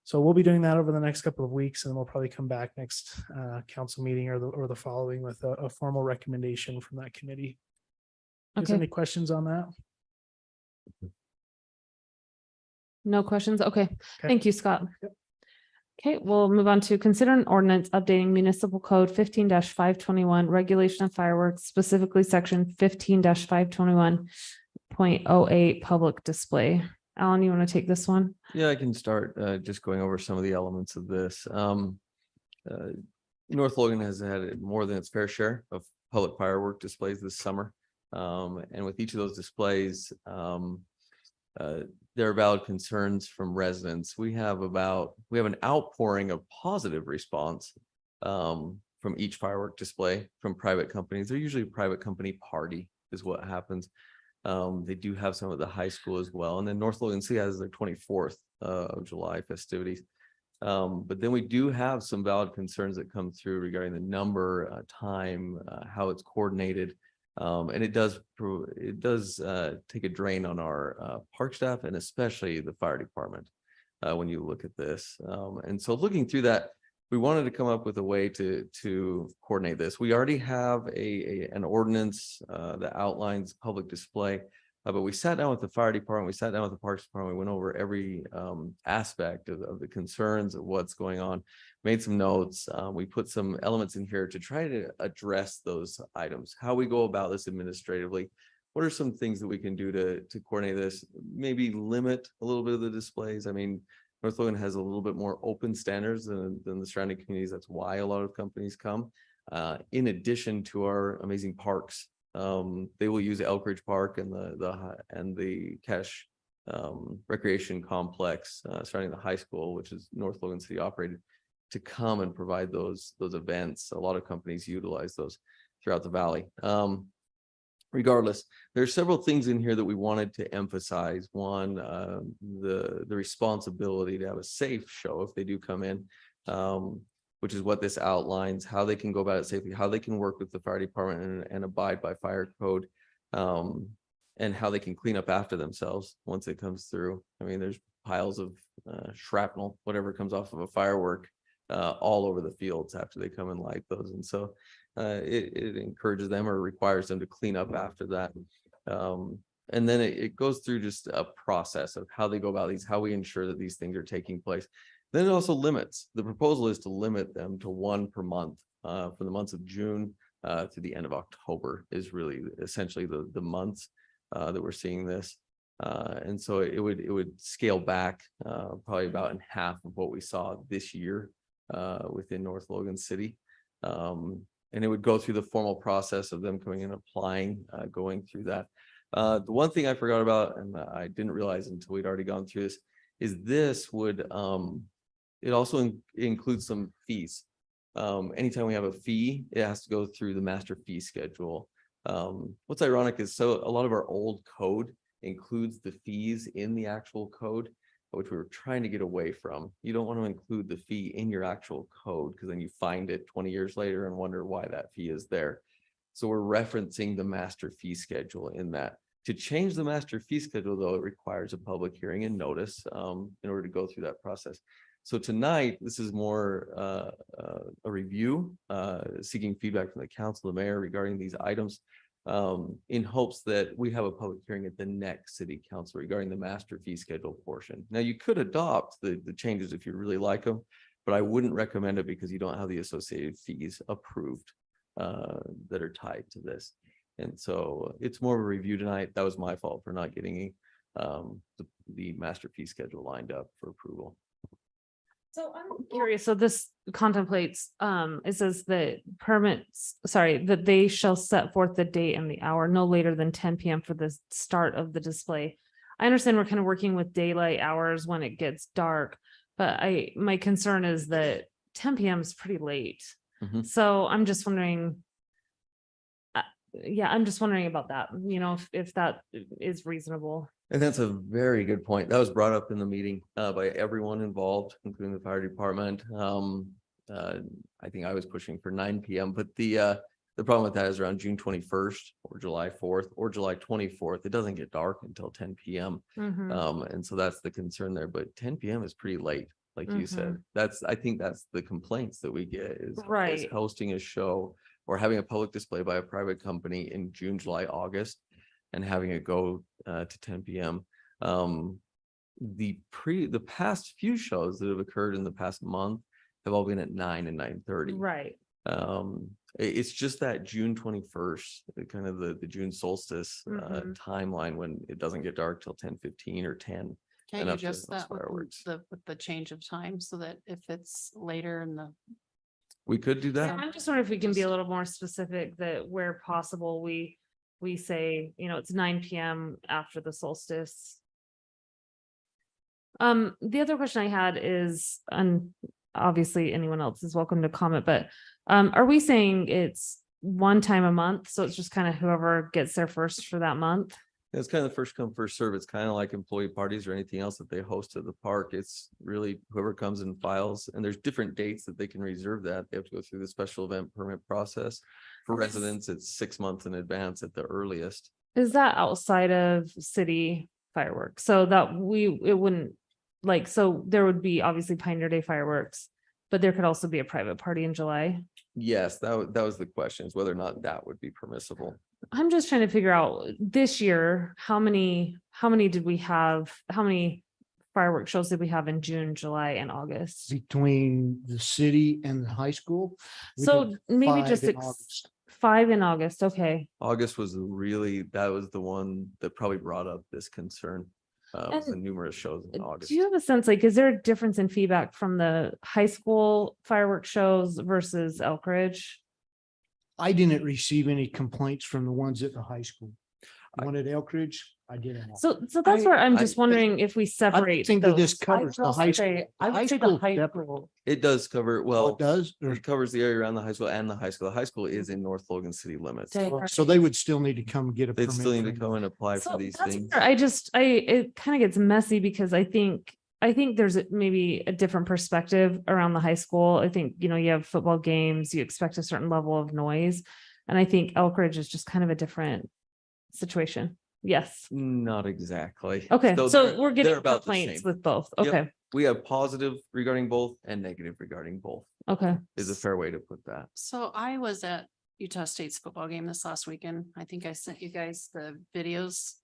So we'll be doing that over the next couple of weeks, and we'll probably come back next council meeting or the following with a formal recommendation from that committee. Is there Okay, any questions on that? no questions. Okay, thank you, Scott. Okay, we'll move on to consider an ordinance updating municipal code 15-521 regulation of fireworks, specifically section 15-521.08 public display. Alan, you want to take this one? Yeah, I can start just going over some of the elements of this. North Logan has had more than its fair share of public firework displays this summer. And with each of those displays, there are valid concerns from residents. We have an outpouring of positive response from each firework display from private companies. They're usually a private company party is what happens. They do have some at the high school as well. And then North Logan City has their 24th of July festivities. But then we do have some valid concerns that come through regarding the number, time, how it's coordinated. And it does take a drain on our park staff and especially the fire department when you look at this. And so looking through that, we wanted to come up with a way to coordinate this. We already have an ordinance that outlines public display, but we sat down with the fire department, we sat down with the parks department, we went over every aspect of the concerns of what's going on, made some notes. We put some elements in here to try to address those items, how we go about this administratively. What are some things that we can do to coordinate this? Maybe limit a little bit of the displays. I mean, North Logan has a little bit more open standards than the surrounding communities. That's why a lot of companies come. In addition to our amazing parks, they will use Elk Ridge Park and the Cache Recreation Complex surrounding the high school, which is North Logan City operated, to come and provide those events. A lot of companies utilize those throughout the valley. Regardless, there are several things in here that we wanted to emphasize. One, the responsibility to have a safe show if they do come in, which is what this outlines, how they can go about it safely, how they can work with the fire department and abide by fire code, and how they can clean up after themselves once it comes through. I mean, there's piles of shrapnel, whatever comes off of a firework, all over the fields after they come and light those. And so it encourages them or requires them to clean up after that. And then it goes through just a process of how they go about these, how we ensure that these things are taking place. Then it also limits. The proposal is to limit them to one per month for the months of June to the end of October is really essentially the months that we're seeing this. And so it would scale back probably about in half of what we saw this year within North Logan City. And it would go through the formal process of them coming and applying, going through that. The one thing I forgot about, and I didn't realize until we'd already gone through this, is this would, it also includes some fees. Anytime we have a fee, it has to go through the master fee schedule. What's ironic is a lot of our old code includes the fees in the actual code, which we were trying to get away from. You don't want to include the fee in your actual code because then you find it 20 years later and wonder why that fee is there. So we're referencing the master fee schedule in that. To change the master fee schedule, though, it requires a public hearing and notice in order to go through that process. So tonight, this is more a review, seeking feedback from the council, the mayor regarding these items, in hopes that we have a public hearing at the next city council regarding the master fee schedule portion. Now, you could adopt the changes if you really like them, but I wouldn't recommend it because you don't have the associated fees approved that are tied to this. And so it's more of a review tonight. That was my fault for not getting the master fee schedule lined up for approval. So I'm curious, so this contemplates, it says that that they shall set forth the date and the hour no later than 10 p.m. for the start of the display. I understand we're kind of working with daylight hours when it gets dark, but my concern is that 10 p.m. is pretty late. Mhm. So I'm just wondering, yeah, I'm just wondering about that, if that is reasonable. And that's a very good point. That was brought up in the meeting by everyone involved, including the fire department. I think I was pushing for 9 PM, but the problem with that is around June 21st or July 4th or July 24th, it doesn't get dark until 10 PM. And so that's the concern there, but 10 PM is pretty late, like you said. I think that's the complaints that we get is Right. hosting a show or having a public display by a private company in June, July, August, and having it go to 10 PM. The past few shows that have occurred in the past month have all been at 9 and 9:30. Right. It's just that June 21st, kind of the June solstice timeline when it doesn't get dark till 10:15 or 10. Can and you up to adjust those that with fireworks. with the change of time so that if it's later in the, We could do Yeah, that. I'm just wondering if we can be a little more specific that where possible, we say, it's 9 PM after the solstice. The other question I had is, and obviously anyone else is welcome to comment, but are we saying it's one time a month? So it's just kind of whoever gets there first for that month? It's kind of the first come, first serve. It's kind of like employee parties or anything else that they host at the park. It's really whoever comes and files, and there's different dates that they can reserve that. They have to go through the special event permit process. For residents, it's 6 months in advance at the earliest. Is that outside of city fireworks? So that it wouldn't, so there would be obviously Pioneer Day fireworks, but there could also be a private party in July. Yes, that was the question, is whether or not that would be permissible. I'm just trying to figure out this year, how many did we have? How many fireworks shows did we have in June, July, and August? Between the city and the high school. we So did maybe 5 just in August. 5 in August. Okay. August was that was the one that probably brought up this concern. Was the numerous shows in August. Do you have a sense, is there a difference in feedback from the high school fireworks shows versus Elkridge? I didn't receive any complaints from the ones at the high school. One at Elkridge, I didn't. So that's where I'm just I- wondering if we I separate. think that this those. covers the high school. I High would say the school high separate. school. It does cover, Oh, well, it does? Or- it covers the area around the high school and the high school. The high school is in North Logan city limits. So they would still need to come and get a They'd permit. still need to from- come and apply So for these that's things. where it kind of gets messy because I think there's maybe a different perspective around the high school. I think, you have football games, you expect a certain level of noise. And I think Elkridge is just kind of a different situation. Yes. Not exactly. Okay, So so they're- we're getting they're about the complaints same. with both. Yep. Okay, We have positive regarding both and negative regarding both okay. is a fair way to put that. so I was at Utah State's football game this last weekend. I think I sent you guys the videos.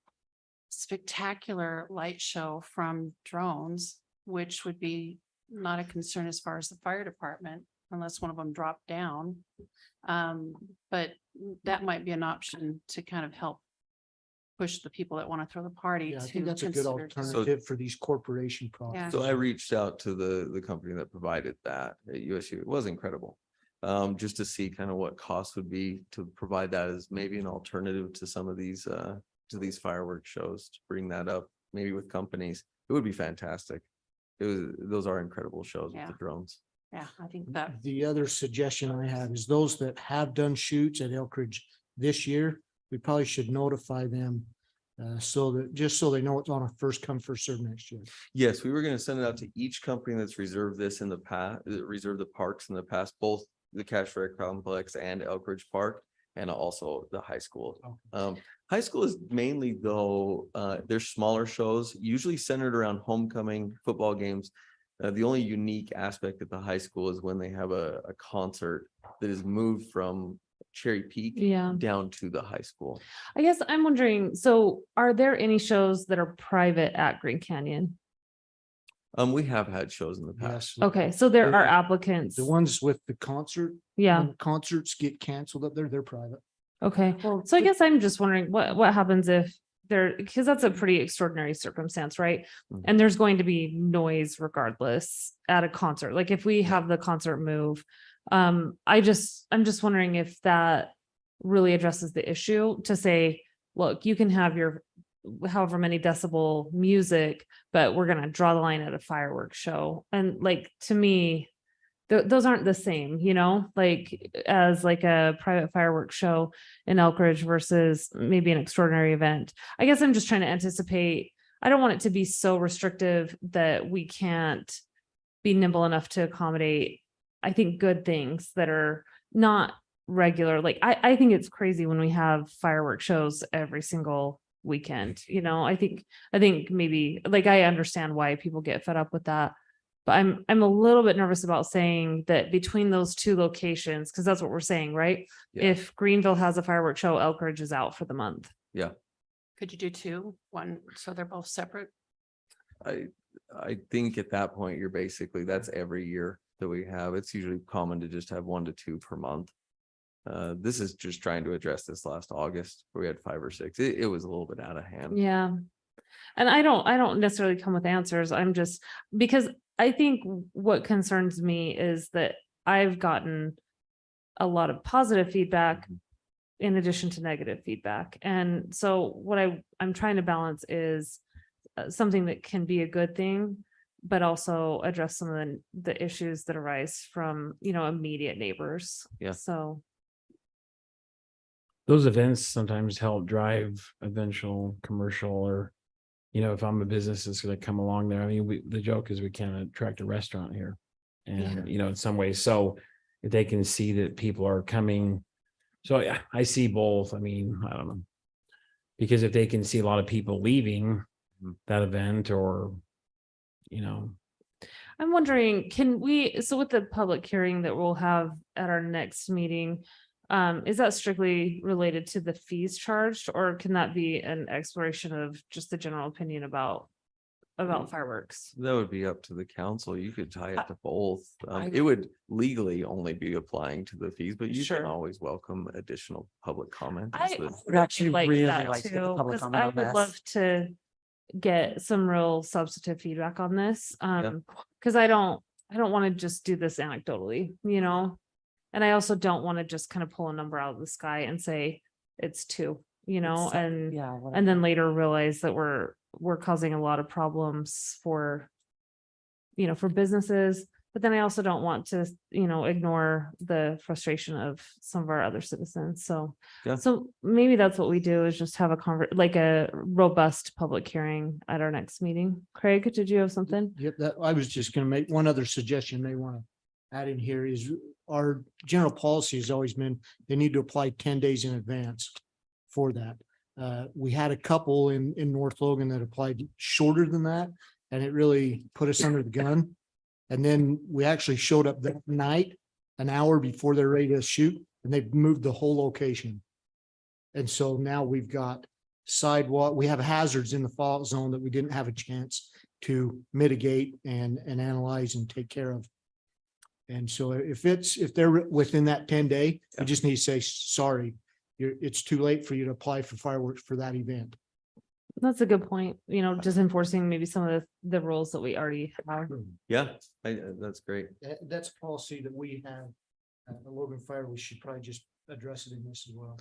Spectacular light show from drones, which would be not a concern as far as the fire department unless one of them dropped down. But that might be an option to kind of help push the people that want to throw the party Yeah, I to think that's a good consider. alternative for these corporation Yeah. projects. So I reached out to the company that provided that at USU. It was incredible. Just to see kind of what costs would be to provide that as maybe an alternative to some of these fireworks shows, to bring that up, maybe with companies. It would be fantastic. Those are incredible shows with Yeah. the drones. Yeah, I think that, The other suggestion I have is those that have done shoots at Elkridge this year, we probably should notify them. So that, just so they know it's on a first come, first serve next year. Yes, we were going to send it out to each company that's reserved this in the past, reserved the parks in the past, both the Cache Ferry Complex and Elkridge Park, and also the high school. High school is mainly though, they're smaller shows, usually centered around homecoming football games. The only unique aspect at the high school is when they have a concert that is moved from Cherry Peak Yeah. down to the high school. I guess I'm wondering, so are there any shows that are private at Green Canyon? We have had shows in the past. Yes. Okay, so there The- are applicants. The ones with the concert. Yeah, when Concerts get canceled up there, they're private. okay. So I guess I'm just wondering what happens if because that's a pretty extraordinary circumstance, right? Mhm. And there's going to be noise regardless at a concert. Like if we have the concert move, I'm just wondering if that really addresses the issue to say, look, you can have your however many decibel music, but we're gonna draw the line at a fireworks show. And like to me, those aren't the same, you know, like as like a private fireworks show in Elk Ridge versus maybe an extraordinary event. I guess I'm just trying to anticipate. I don't want it to be so restrictive that we can't be nimble enough to accommodate, I think, good things that are not regular. Like, I think it's crazy when we have fireworks shows every single weekend, you know. I think maybe, like, I understand why people get fed up with that. But I'm a little bit nervous about saying that between those two locations, because that's what we're saying, right? Yeah. If Greenville has a fireworks show, Elk Ridge is out for the month. Could you do two, one, so they're both separate? I think at that point, you're basically, that's every year that we have. It's usually common to just have 1 to 2 per month. This is just trying to address this last August where we had 5 or 6. It was a little bit out of hand. Yeah. And I don't necessarily come with answers. I'm just, because I think what concerns me is that I've gotten a lot of positive feedback in addition to negative feedback. And so what I'm trying to balance is something that can be a good thing, but also address some of the issues that arise from, you know, immediate neighbors. Yeah. So. Those events sometimes help drive eventual commercial, or, you know, if I'm a business that's gonna come along there, I mean, the joke is we can't attract a restaurant here. And, you know, in some ways, so if they can see that people are coming. So yeah, I see both. I mean, I don't know. Because if they can see a lot of people leaving that event, or, you know. I'm wondering, can we, so with the public hearing that we'll have at our next meeting, is that strictly related to the fees charged, or can that be an exploration of just the general opinion about fireworks? That would be up to the council. You could tie it to both. I- It would legally only be applying to the fees, but you Sure. can always welcome additional public comment. I would actually really that like to get the too, public 'cause comment I on would this. love to get some real substantive feedback on this. Because I don't want to just do this anecdotally, you know? And I also don't want to just kind of pull a number out of the sky and say it's 2, you know, and Yeah. then later realize that we're causing a lot of problems for, you know, for businesses. But then I also don't want to, you know, ignore the frustration of some of our other citizens. So, Yeah. so maybe that's what we do, is just have like a robust public hearing at our next meeting. Craig, did you have something? Yep, that, I was just gonna make one other suggestion they want to add in here is our general policy has always been, they need to apply 10 days in advance for that. We had a couple in North Logan that applied shorter than that, and it really put us under the gun. And then we actually showed up that night, an hour before they're ready to shoot, and they've moved the whole location. And so now we've got sidewalk, we have hazards in the fault zone that we didn't have a chance to mitigate and analyze and take care of. And so if they're within that 10-day, you just need to say, sorry, it's too late for you to apply for fireworks for that event. That's a good point. You know, just enforcing maybe some of the rules that we already have. Yeah, that's great. That's a policy that we have at the Logan Fire. We should probably just address it in this as well.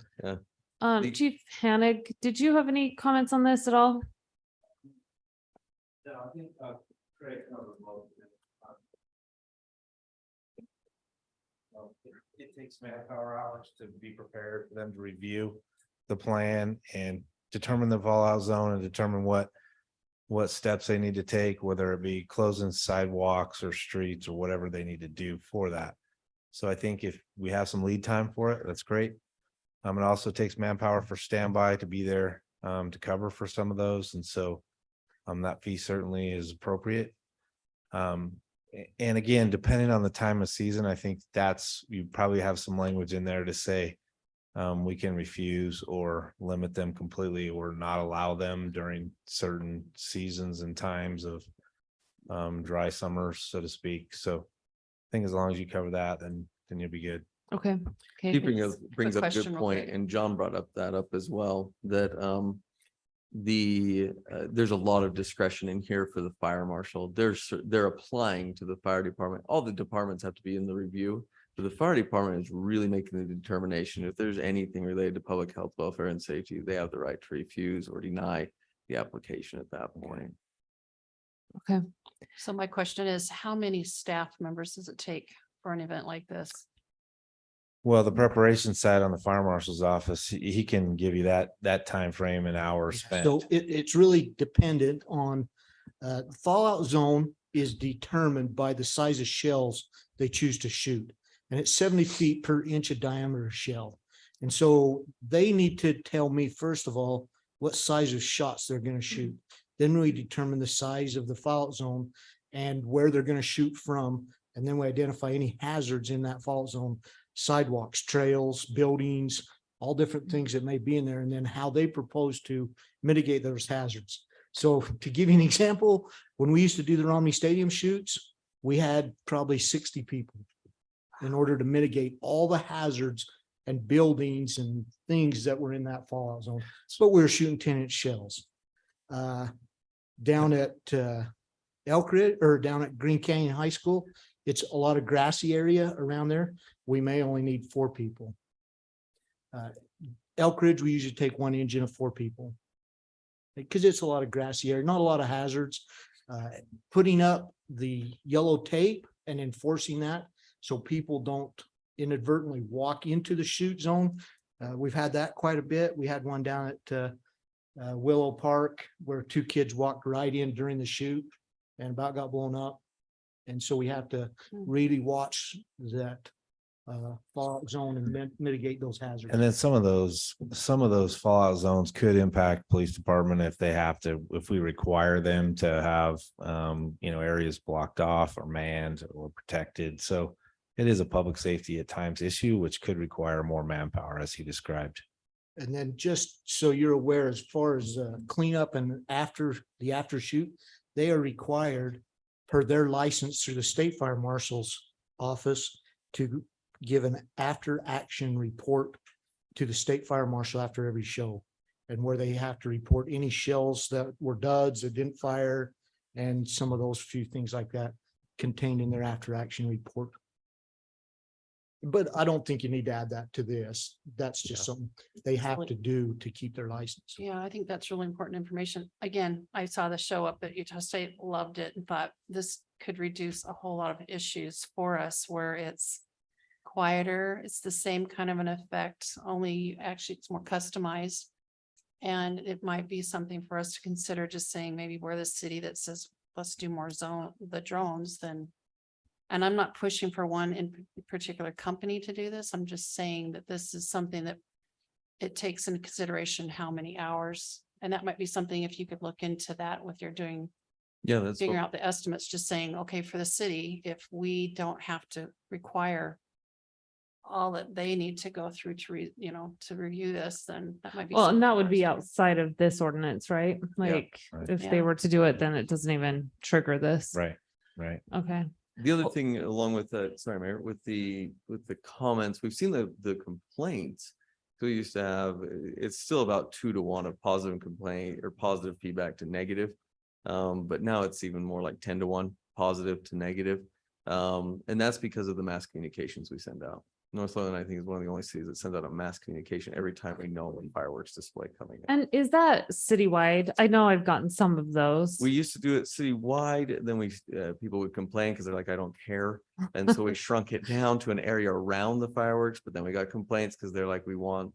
The- Chief Hannig, did you have any comments on this at all? Yeah, I think Craig covered most of it. It takes manpower hours to be prepared for them to review the plan and determine the fallout zone and determine what steps they need to take, whether it be closing sidewalks or streets or whatever they need to do for that. So I think if we have some lead time for it, that's great. It also takes manpower for standby to be there to cover for some of those. And so that fee certainly is appropriate. And again, depending on the time of season, I think you probably have some language in there to say we can refuse or limit them completely or not allow them during certain seasons and times of dry summers, so to speak. So I think as long as you cover that, then you'll be good. Okay. Okay. He brings thanks. up a good question real point, quick. and John brought up that up as well, that there's a lot of discretion in here for the fire marshal. They're applying to the fire department. All the departments have to be in the review, but the fire department is really making the determination. If there's anything related to public health, welfare, and safety, they have the right to refuse or deny the application at that point. Okay. So my question is, how many staff members does it take for an event like this? Well, the preparation side on the fire marshal's office, he can give you that time frame and hours spent. So it's really dependent on, fallout zone is determined by the size of shells they choose to shoot. And it's 70 feet per inch of diameter shell. And so they need to tell me, first of all, what size of shots they're going to shoot. Then we determine the size of the fallout zone and where they're going to shoot from. And then we identify any hazards in that fallout zone, sidewalks, trails, buildings, all different things that may be in there, and then how they propose to mitigate those hazards. So to give you an example, when we used to do the Romney Stadium shoots, we had probably 60 people in order to mitigate all the hazards and buildings and things that were in that fallout zone. But we were shooting 10-inch shells. Down at Elk Ridge, or down at Green Canyon High School, it's a lot of grassy area around there. We may only need 4 people. Elk Ridge, we usually take 1 engine of 4 people. Because it's a lot of grassy area, not a lot of hazards. Putting up the yellow tape and enforcing that so people don't inadvertently walk into the shoot zone. We've had that quite a bit. We had one down at Willow Park where 2 kids walked right in during the shoot and about got blown up. And so we have to really watch that fallout zone and mitigate those hazards. And then some of those fallout zones could impact police department if they have to, if we require them to have, areas blocked off or manned or protected. So it is a public safety at times issue, which could require more manpower, as he described. And then just so you're aware, as far as cleanup and after shoot, they are required per their license through the state fire marshal's office to give an after action report to the state fire marshal after every show, and where they have to report any shells that were duds that didn't fire and some of those few things like that contained in their after action report. But I don't think you need to add that to this. That's just something they have to do to keep their license. Yeah, I think that's really important information. Again, I saw the show up at Utah State, loved it, and thought this could reduce a whole lot of issues for us where it's quieter. It's the same kind of an effect, only actually it's more customized. And it might be something for us to consider, just saying maybe we're the city that says, let's do more the drones than. And I'm not pushing for one in particular company to do this. I'm just saying that this is something that it takes into consideration how many hours. And that might be something if you could look into that with your doing, Yeah, that's. figuring out the estimates, just saying, okay, for the city, if we don't have to require all that they need to go through to to review this, then that might be. Well, and something that for would us be to- outside of this ordinance, right? Like, right. if they Yeah. were to do it, then it doesn't even trigger this. Right. Okay. The other thing along with that, sorry, Mayor, with the comments, we've seen the complaints. So we used to have, it's still about 2 to 1 of positive complaint or positive feedback to negative. But now it's even more like 10 to 1 positive to negative. And that's because of the mass communications we send out. North Logan, I think, is one of the only cities that sends out a mass communication every time we know when fireworks display coming in. And is that citywide? I know I've gotten some of those. We used to do it citywide, then people would complain because they're like, I don't care. And so we shrunk it down to an area around the fireworks, but then we got complaints because they're like, we want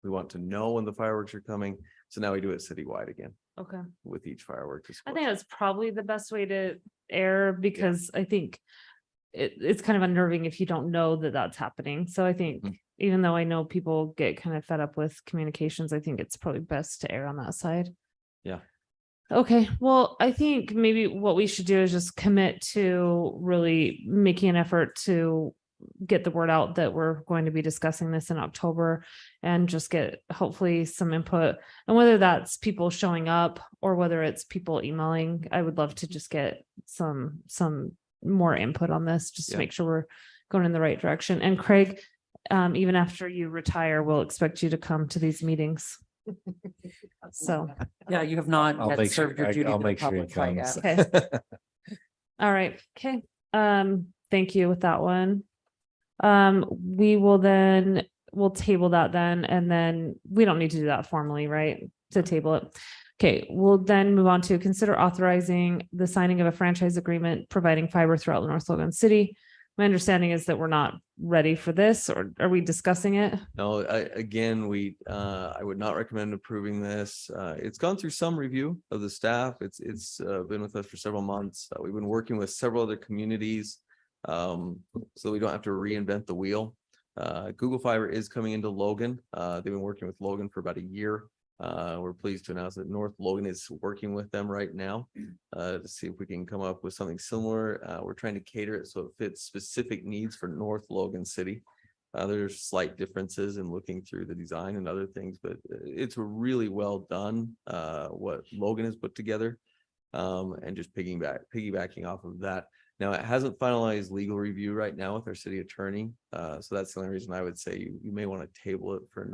to know when the fireworks are coming. So now we do it citywide again Okay. with each firework. I display. think that's probably the best way to err because I think it's kind of unnerving if you don't know that that's happening. So I think Mhm. even though I know people get kind of fed up with communications, I think it's probably best to err on that side. Yeah. Okay, well, I think maybe what we should do is just commit to really making an effort to get the word out that we're going to be discussing this in October and just get hopefully some input. And whether that's people showing up or whether it's people emailing, I would love to just get some more input on this, just to Yeah. make sure we're going in the right direction. And Craig, even after you retire, we'll expect you to come to these meetings. So, Yeah, you have not I'll yet make sure, served your duty I'll to the make sure he public quite comes. yet. okay. All right, okay. Thank you with that one. We'll table that then, and then we don't need to do that formally, right? To table it. Okay, we'll then move on to consider authorizing the signing of a franchise agreement, providing fiber throughout the North Logan City. my understanding is that we're not ready for this, or are we discussing it? No, again, I would not recommend approving this. It's gone through some review of the staff. It's been with us for several months. We've been working with several other communities. So we don't have to reinvent the wheel. Google Fiber is coming into Logan. They've been working with Logan for about a year. We're pleased to announce that North Logan is working with them right now to see if we can come up with something similar. We're trying to cater it so it fits specific needs for North Logan City. There's slight differences in looking through the design and other things, but it's really well done, what Logan has put together. And just piggybacking off of that. Now, it hasn't finalized legal review right now with our city attorney. So that's the only reason I would say you may want to table it for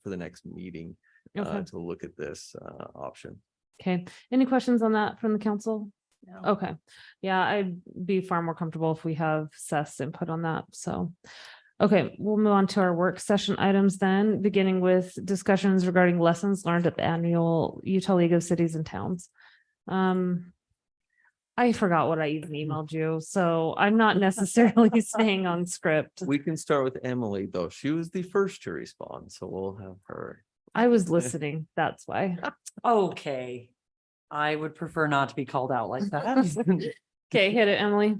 for the next meeting Okay. to look at this option. Okay, any questions on that from the council? Okay, yeah, I'd be far more comfortable if we have Seth's input on that, so. Okay, we'll move on to our work session items then, beginning with discussions regarding lessons learned at the annual Utah League of Cities and Towns. I forgot what I even emailed you, so I'm not necessarily staying on script. We can start with Emily, though. She was the first to respond, so we'll have her. I was listening, that's why. Okay. I would prefer not to be called out like that. Okay, hit it, Emily.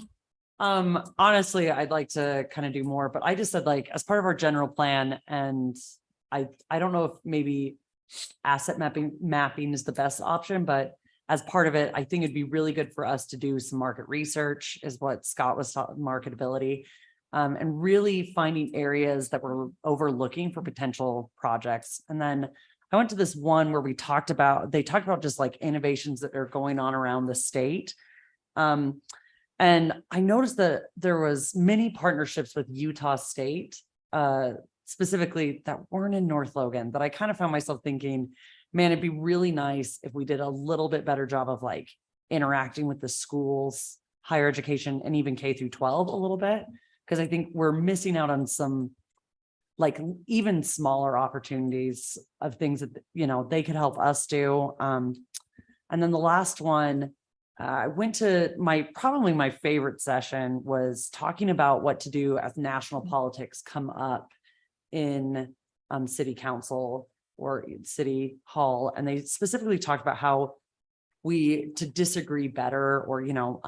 Honestly, I'd like to kind of do more, but I just said like, as part of our general plan, and I don't know if maybe asset mapping is the best option, but as part of it, I think it'd be really good for us to do some market research, is what Scott was talking, marketability. And really finding areas that we're overlooking for potential projects. And then I went to this one where they talked about just like innovations that are going on around the state. And I noticed that there was many partnerships with Utah State, specifically that weren't in North Logan, that I kind of found myself thinking, man, it'd be really nice if we did a little bit better job of like interacting with the schools, higher education, and even K through 12 a little bit. Because I think we're missing out on some like even smaller opportunities of things that, you know, they could help us do. And then the last one, I went to probably my favorite session was talking about what to do as national politics come up in city council or city hall. And they specifically talked about how to disagree better, or, you know,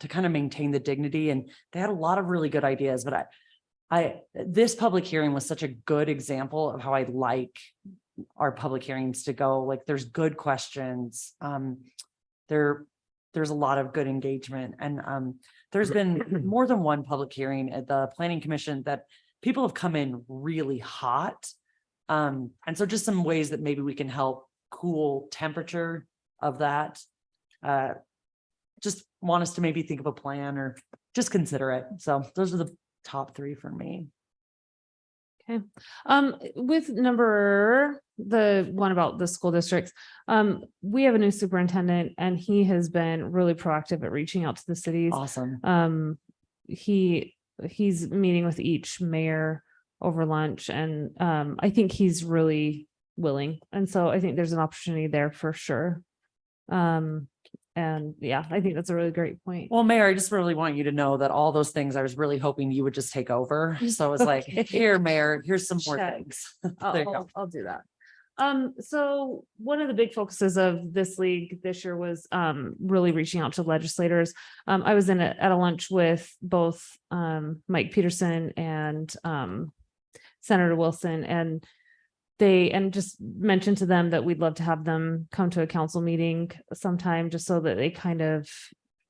to kind of maintain the dignity. And they had a lot of really good ideas, but this public hearing was such a good example of how I like our public hearings to go. Like, there's good questions. There's a lot of good engagement, and there's been more than one public hearing at the Planning Commission that people have come in really hot. And so just some ways that maybe we can help cool temperature of that. Just want us to maybe think of a plan or just consider it. So those are the top three for me. Okay. With the one about the school districts, we have a new superintendent and he has been really proactive at reaching out to the cities. Awesome. He's meeting with each mayor over lunch, and I think he's really willing. And so I think there's an opportunity there for sure. And yeah, I think that's a really great point. Well, Mayor, I just really want you to know that all those things I was really hoping you would just take over. So it's like, Okay. here, Mayor, here's some more Check. things. There you go. I'll do that. So one of the big focuses of this league this year was really reaching out to legislators. I was at a lunch with both Mike Peterson and Senator Wilson, and just mentioned to them that we'd love to have them come to a council meeting sometime, just so that they kind of,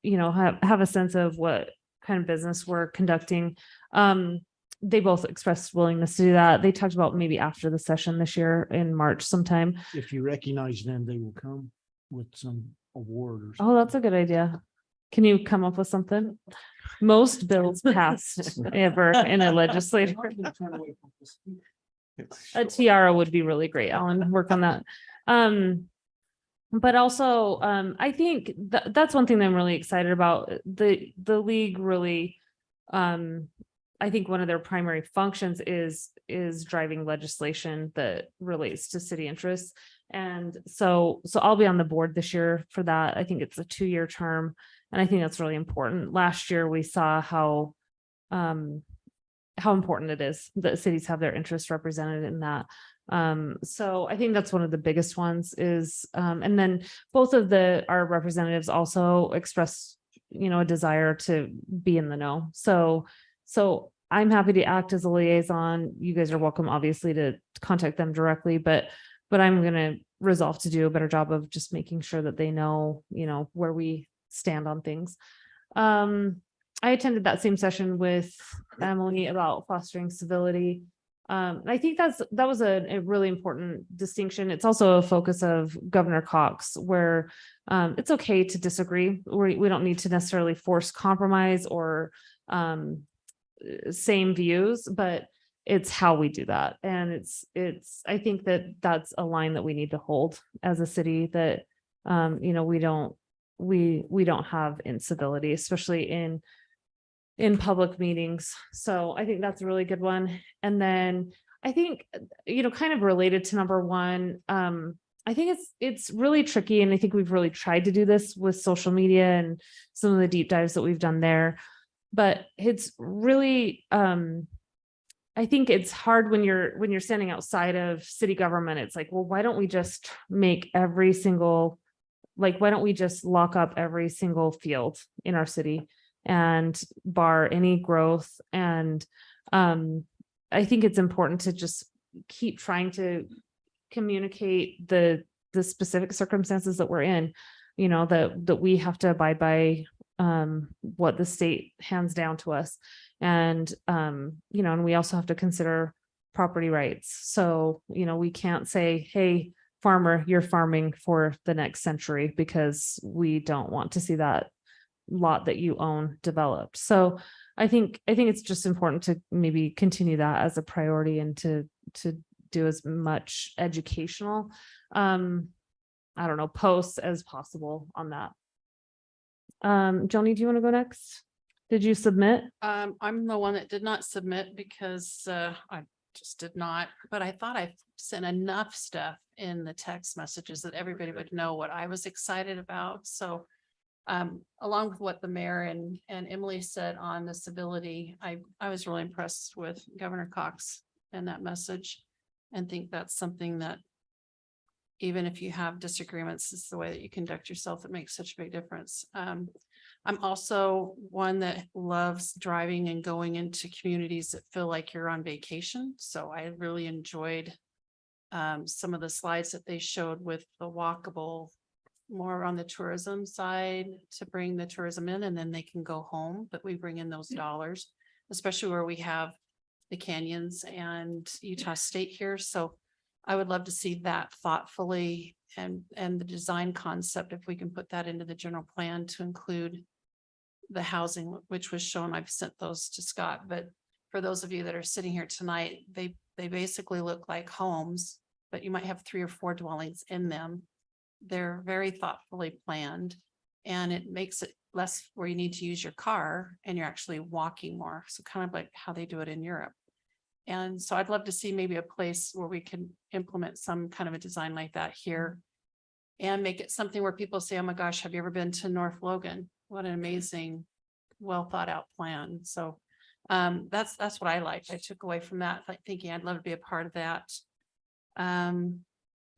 you know, have a sense of what kind of business we're conducting. They both expressed willingness to do that. They talked about maybe after the session this year in March sometime. If you recognize them, they will come with some award or something. Oh, that's a good idea. Can you come up with something? Most bills passed ever in a legislature. A tiara would be really great. Alan, work on that. But also, I think that's one thing that I'm really excited about. The league really, I think one of their primary functions is driving legislation that relates to city interests. And so I'll be on the board this year for that. I think it's a 2-year term, and I think that's really important. Last year, we saw how how important it is that cities have their interests represented in that. So I think that's one of the biggest ones is, and then both of our representatives also express, a desire to be in the know. So I'm happy to act as a liaison. You guys are welcome, obviously, to contact them directly, but I'm going to resolve to do a better job of just making sure that they know, where we stand on things. I attended that same session with Emily about fostering civility. I think that was a really important distinction. It's also a focus of Governor Cox, where it's okay to disagree. We don't need to necessarily force compromise or same views, but it's how we do that. And I think that's a line that we need to hold as a city, that we don't have incivility, especially in public meetings. So I think that's a really good one. And then I think, kind of related to number one, I think it's really tricky. And I think we've really tried to do this with social media and some of the deep dives that we've done there, but it's really, I think it's hard when you're standing outside of city government. It's like, well, why don't we just why don't we just lock up every single field in our city and bar any growth? And I think it's important to just keep trying to communicate the specific circumstances that we're in, that we have to abide by what the state hands down to us. And, and we also have to consider property rights. So, we can't say, hey, farmer, you're farming for the next century, because we don't want to see that lot that you own developed. So I think it's just important to maybe continue that as a priority and to do as much educational, posts as possible on that. Joni, do you want to go next? Did you submit? I'm the one that did not submit because I just did not, but I thought I sent enough stuff in the text messages that everybody would know what I was excited about. So along with what the mayor and Emily said on the civility, I was really impressed with Governor Cox and that message, and think that's something that even if you have disagreements, it's the way that you conduct yourself that makes such a big difference. I'm also one that loves driving and going into communities that feel like you're on vacation. So I really enjoyed some of the slides that they showed with the walkable, more on the tourism side, to bring the tourism in and then they can go home, but we bring in those dollars, especially where we have the canyons and Utah State here. So I would love to see that thoughtfully and the design concept, if we can put that into the general plan to include the housing, which was shown. I've sent those to Scott, but for those of you that are sitting here tonight, they basically look like homes, but you might have 3 or 4 dwellings in them. They're very thoughtfully planned, and it makes it less where you need to use your car and you're actually walking more. So kind of like how they do it in Europe. And so I'd love to see maybe a place where we can implement some kind of a design like that here and make it something where people say, oh my gosh, have you ever been to North Logan? What an amazing, well thought out plan. So that's what I liked. I took away from that, like thinking I'd love to be a part of that. And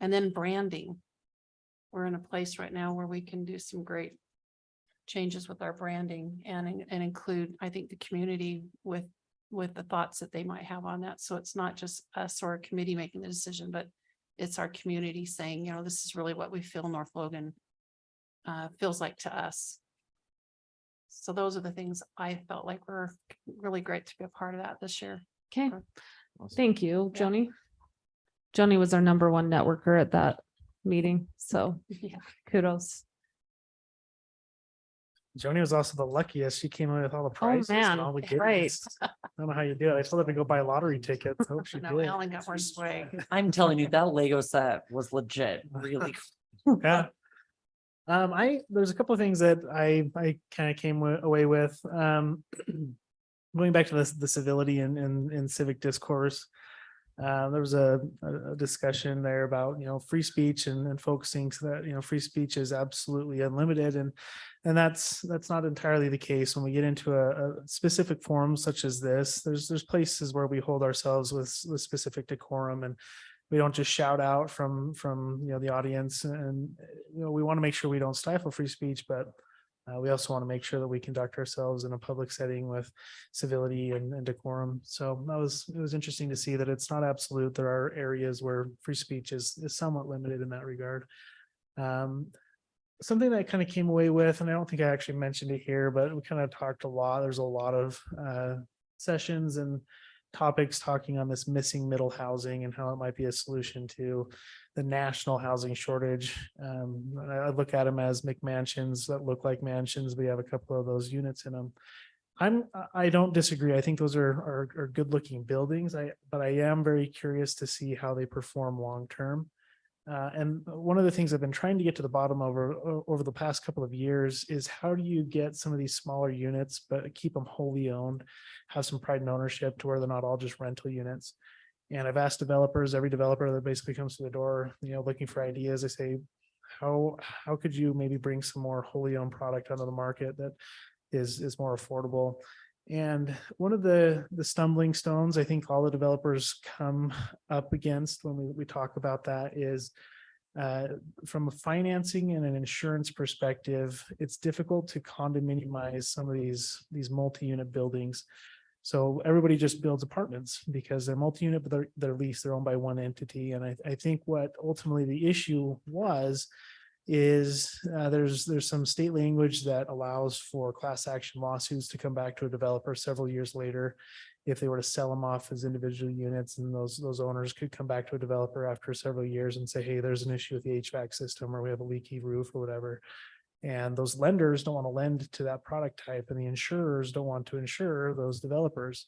then branding. We're in a place right now where we can do some great changes with our branding and include, I think, the community with the thoughts that they might have on that. So it's not just us or a committee making the decision, but it's our community saying, this is really what we feel North Logan feels like to us. So those are the things I felt like were really great to be a part of that this year. Okay. Thank you, Joni. Joni was our number 1 networker at that meeting. So Yeah. kudos. Joni was also the luckiest. She came in with all the prizes and man, all the right. goodies. I don't know how you do it. I told her to go buy lottery tickets. I hope she No, did. Ellen got more swag. I'm telling you, that Lego set was legit, really. Yeah. There's a couple of things that I kind of came away with. Going back to the civility and civic discourse. There was a discussion there about, free speech and focusing so that, free speech is absolutely unlimited and that's not entirely the case. When we get into a specific forum such as this, there's places where we hold ourselves with specific decorum and we don't just shout out from, the audience and, we want to make sure we don't stifle free speech, but we also want to make sure that we conduct ourselves in a public setting with civility and decorum. So it was interesting to see that it's not absolute. There are areas where free speech is somewhat limited in that regard. Something that I kind of came away with, and I don't think I actually mentioned it here, but we kind of talked a lot. There's a lot of sessions and topics talking on this missing middle housing and how it might be a solution to the national housing shortage. I look at them as McMansions that look like mansions. We have a couple of those units in them. I don't disagree. I think those are good looking buildings. But I am very curious to see how they perform long term. And one of the things I've been trying to get to the bottom over the past couple of years is how do you get some of these smaller units, but keep them wholly owned, have some pride and ownership to where they're not all just rental units. And I've asked developers, every developer that basically comes to the door, looking for ideas. I say, how could you maybe bring some more wholly owned product onto the market that is more affordable? And one of the stumbling stones I think all the developers come up against when we talk about that is from a financing and an insurance perspective, it's difficult to condominiumize some of these multi-unit buildings. So everybody just builds apartments because they're multi-unit, but they're leased, they're owned by one entity. And I think what ultimately the issue is there's some state language that allows for class action lawsuits to come back to a developer several years later if they were to sell them off as individual units, and those owners could come back to a developer after several years and say, hey, there's an issue with the HVAC system or we have a leaky roof or whatever. And those lenders don't want to lend to that product type and the insurers don't want to insure those developers.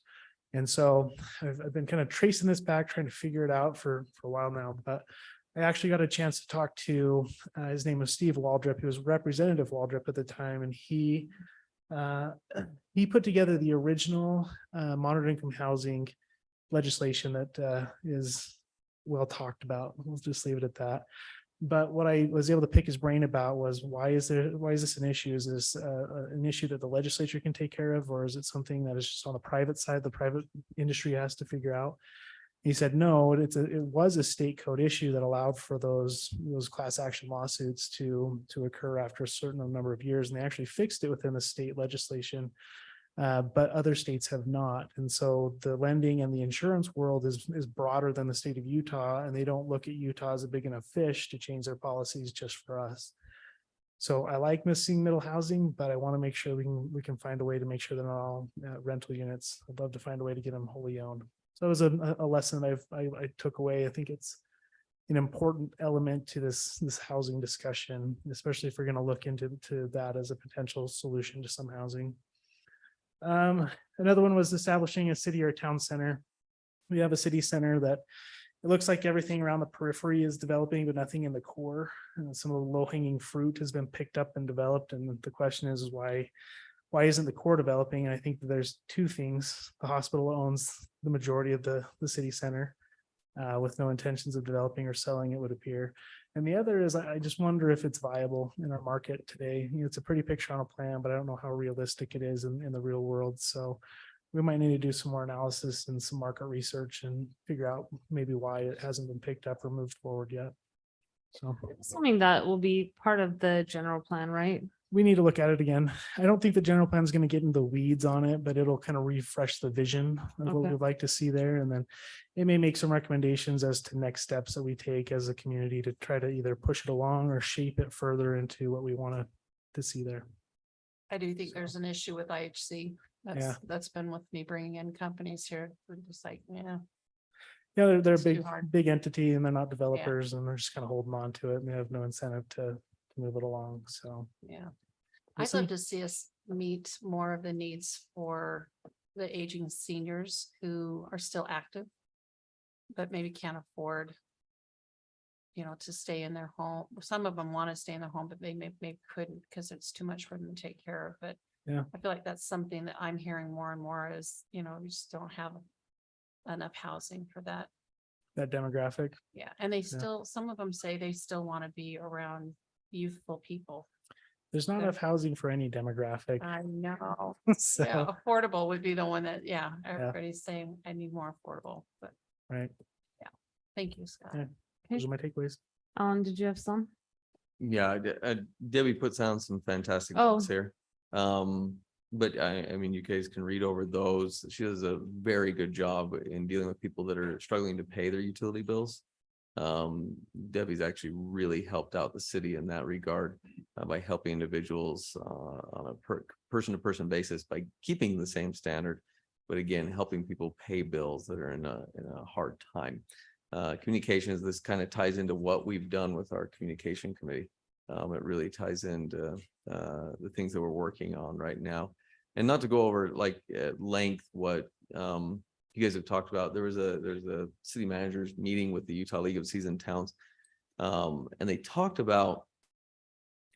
And so I've been kind of tracing this back, trying to figure it out for a while now, but I actually got a chance to talk to, his name was Steve Waldrop. He was Representative Waldrop at the time, and he put together the original moderate income housing legislation that is well talked about. We'll just leave it at that. But what I was able to pick his brain about was why is this an issue? Is this an issue that the legislature can take care of, or is it something that is just on the private side the private industry has to figure out? He said, no, it was a state code issue that allowed for those class action lawsuits to occur after a certain number of years. And they actually fixed it within the state legislation, but other states have not. And so the lending and the insurance world is broader than the state of Utah, and they don't look at Utah as a big enough fish to change their policies just for us. So I like missing middle housing, but I want to make sure we can find a way to make sure they're not all rental units. I'd love to find a way to get them wholly owned. So it was a lesson I took away. I think it's an important element to this housing discussion, especially if we're going to look into that as a potential solution to some housing. Another one was establishing a city or town center. We have a city center that it looks like everything around the periphery is developing, but nothing in the core. And some of the low hanging fruit has been picked up and developed. And the question is why isn't the core developing? And I think that there's two things. The hospital owns the majority of the city center with no intentions of developing or selling, it would appear. And the other is I just wonder if it's viable in our market today. It's a pretty picture on a plan, but I don't know how realistic it is in the real world. So we might need to do some more analysis and some market research and figure out maybe why it hasn't been picked up or moved forward yet. So Assuming that will be part of the general plan, right? we need to look at it again. I don't think the general plan is going to get into the weeds on it, but it'll kind of refresh the vision of what Okay. we'd like to see there. And then it may make some recommendations as to next steps that we take as a community to try to either push it along or shape it further into what we want to see there. I do think there's an issue with IHC. Yeah. That's been with me bringing in companies here. We're just like, yeah, Yeah, they're a It's too big, hard. big entity and they're not developers and they're just kind of holding on to it and they have no incentive to move it along. So. yeah. We'll I'd love see. to see us meet more of the needs for the aging seniors who are still active, but maybe can't afford, to stay in their home. Some of them want to stay in their home, but they maybe couldn't because it's too much for them to take care of. But Yeah. I feel like that's something that I'm hearing more and more is, we just don't have enough housing for that that demographic. Yeah, and they still, some of them say they still want to be around youthful people. There's not Okay. enough housing for any demographic. I know. So, Yeah, affordable would be the one that, yeah, everybody's saying I need more affordable, but right. thank you, Scott. Yeah. Those are my takeaways. Alan, did you have some? Yeah, Debbie puts down some fantastic Oh. notes here. But I mean, you guys can read over those. She does a very good job in dealing with people that are struggling to pay their utility bills. Debbie's actually really helped out the city in that regard by helping individuals on a person-to-person basis by keeping the same standard, but again, helping people pay bills that are in a hard time. Communications, this kind of ties into what we've done with our communication committee. It really ties into the things that we're working on right now. And not to go over like at length what you guys have talked about. There's a city managers meeting with the Utah League of Seasoned Towns. And they talked about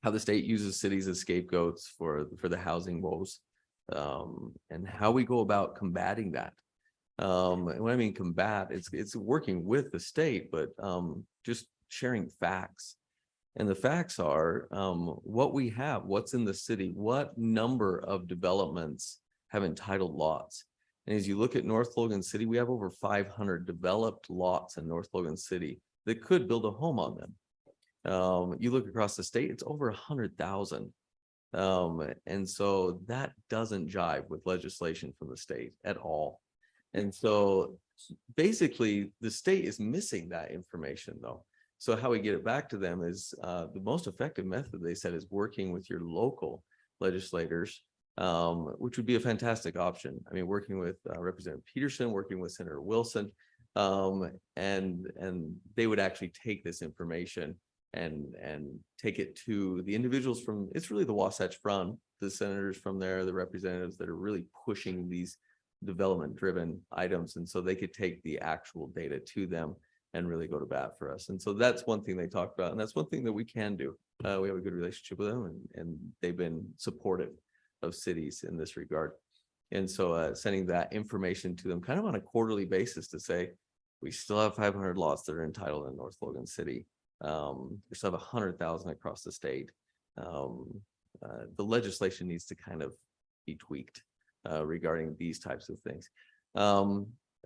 how the state uses cities as scapegoats for the housing woes, and how we go about combating that. And when I mean combat, it's working with the state, but just sharing facts. And the facts are what we have, what's in the city, what number of developments have entitled lots. And as you look at North Logan City, we have over 500 developed lots in North Logan City that could build a home on them. You look across the state, it's over 100,000. And so that doesn't jive with legislation from the state at all. And so basically the state is missing that information though. So how we get it back to them is the most effective method, they said, is working with your local legislators, which would be a fantastic option. I mean, working with Representative Peterson, working with Senator Wilson, and they would actually take this information and take it to the individuals from, it's really the Wasatch Front, the senators from there, the representatives that are really pushing these development driven items. And so they could take the actual data to them and really go to bat for us. And so that's one thing they talked about. And that's one thing that we can do. We have a good relationship with them and they've been supportive of cities in this regard. And so sending that information to them kind of on a quarterly basis to say, we still have 500 lots that are entitled in North Logan City. We still have 100,000 across the state. The legislation needs to kind of be tweaked regarding these types of things.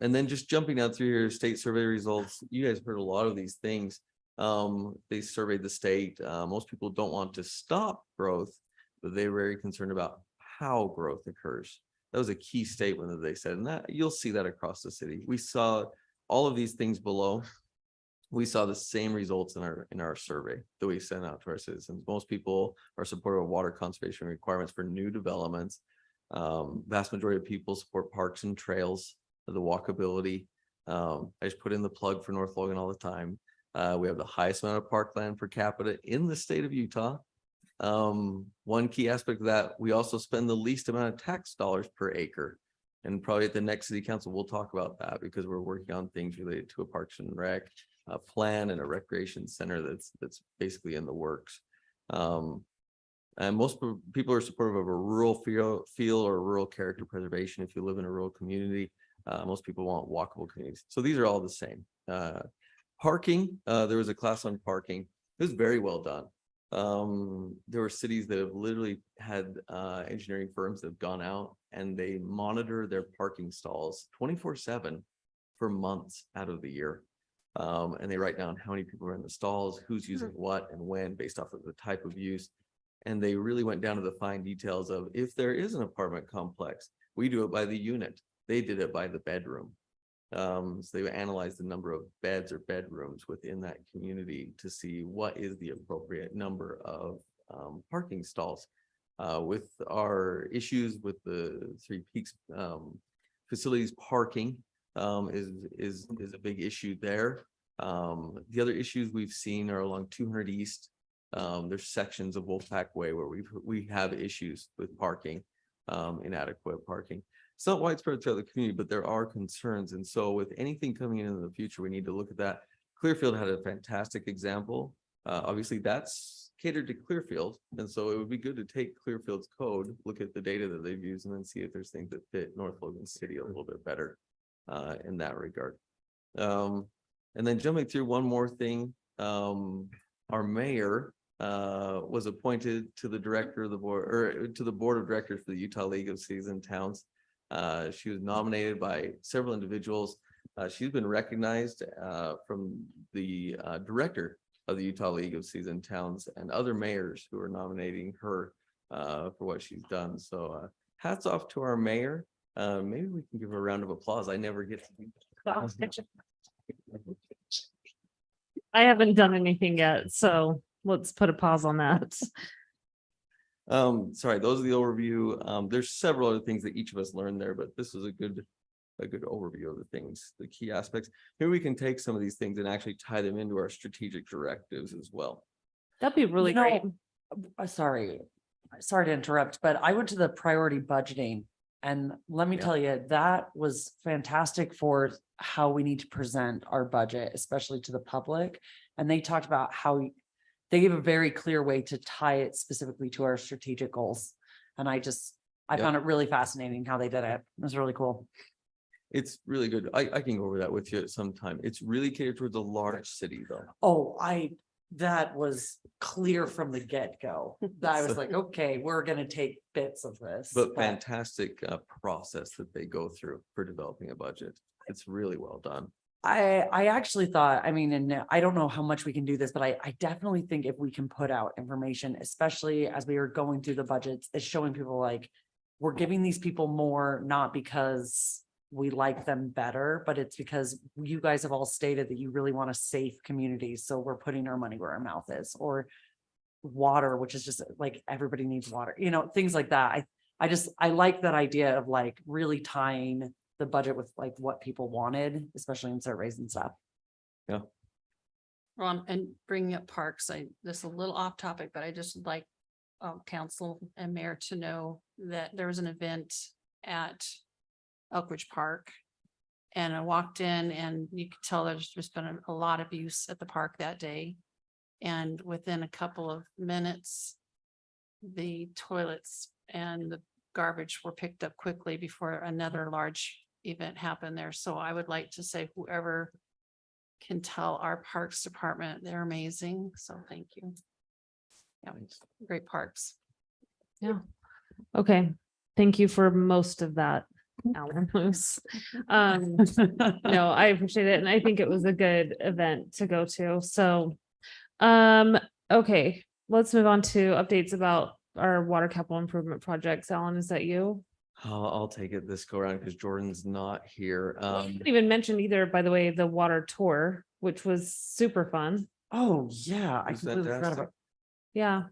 And then just jumping out through your state survey results, you guys heard a lot of these things. They surveyed the state. Most people don't want to stop growth, but they're very concerned about how growth occurs. That was a key statement that they said, and that you'll see that across the city. We saw all of these things below. We saw the same results in our survey that we sent out to our citizens. Most people are supportive of water conservation requirements for new developments. Vast majority of people support parks and trails, the walkability. I just put in the plug for North Logan all the time. We have the highest amount of parkland per capita in the state of Utah. One key aspect of that, we also spend the least amount of tax dollars per acre. And probably at the next city council, we'll talk about that because we're working on things related to a Parks and Rec plan and a recreation center that's basically in the works. And most people are supportive of a rural feel or rural character preservation. If you live in a rural community, most people want walkable communities. So these are all the same. Parking, there was a class on parking. It was very well done. There were cities that have literally had engineering firms that have gone out and they monitor their parking stalls 24/7 for months out of the year. And they write down how many people are in the stalls, who's using what and when based off of the type of use. And they really went down to the fine details of if there is an apartment complex, we do it by the unit. They did it by the bedroom. So they analyzed the number of beds or bedrooms within that community to see what is the appropriate number of parking stalls. With our issues with the Three Peaks facilities, parking is a big issue there. The other issues we've seen are along 200 East. There's sections of Wolfpack Way where we have issues with parking, inadequate parking. It's not widespread throughout the community, but there are concerns. And so with anything coming in the future, we need to look at that. Clearfield had a fantastic example. Obviously that's catered to Clearfield. And so it would be good to take Clearfield's code, look at the data that they've used and then see if there's things that fit North Logan City a little bit better in that regard. And And then jumping through one more thing, our mayor was appointed to the director of the board, or to the board of directors for the Utah League of Cities and Towns. She was nominated by several individuals. She's been recognized from the director of the Utah League of Cities and Towns and other mayors who are nominating her for what she's done. So hats off to our mayor. Maybe we can give her a round of applause. I never get to do that. I haven't done anything yet, so let's put a pause on that. Sorry, those are the overview. There's several other things that each of us learned there, but this is a good overview of the things, the key aspects. Here we can take some of these things and actually tie them into our strategic directives as well. That'd be really You know, great. Sorry to interrupt, but I went to the priority budgeting. And let me Yeah. tell you, that was fantastic for how we need to present our budget, especially to the public. And they talked about how they gave a very clear way to tie it specifically to our strategic goals. And I Yeah. found it really fascinating how they did it. It was really cool. It's really good. I can go over that with you at some time. It's really catered towards a large city though. Oh, that was clear from the get-go. I was like, okay, we're gonna take bits of this. But fantastic process that they go through for developing a budget. It's really well done. I actually thought, I mean, and I don't know how much we can do this, but I definitely think if we can put out information, especially as we are going through the budgets, it's showing people like, we're giving these people more, not because we like them better, but it's because you guys have all stated that you really want a safe community. So we're putting our money where our mouth is, or water, which is just like, everybody needs water, things like that. I like that idea of like really tying the budget with like what people wanted, especially in start raising stuff. And bringing up parks, this is a little off topic, but I just would like council and mayor to know that there was an event at Elk Ridge Park. And I walked in and you could tell there's just been a lot of use at the park that day. And within a couple of minutes, the toilets and the garbage were picked up quickly before another large event happened there. So I would like to say whoever can tell our parks department, they're amazing. So thank you. Yeah, great parks. Okay, thank you for most of that, Alan Moose. No, I appreciate it, and I think it was a good event to go to. So, okay, let's move on to updates about our water capital improvement projects. Alan, is that you? I'll take it this go around because Jordan's not here. You didn't even mention either, by the way, the water tour, which was super fun. Oh, yeah, I Was completely forgot fantastic. about, Yeah.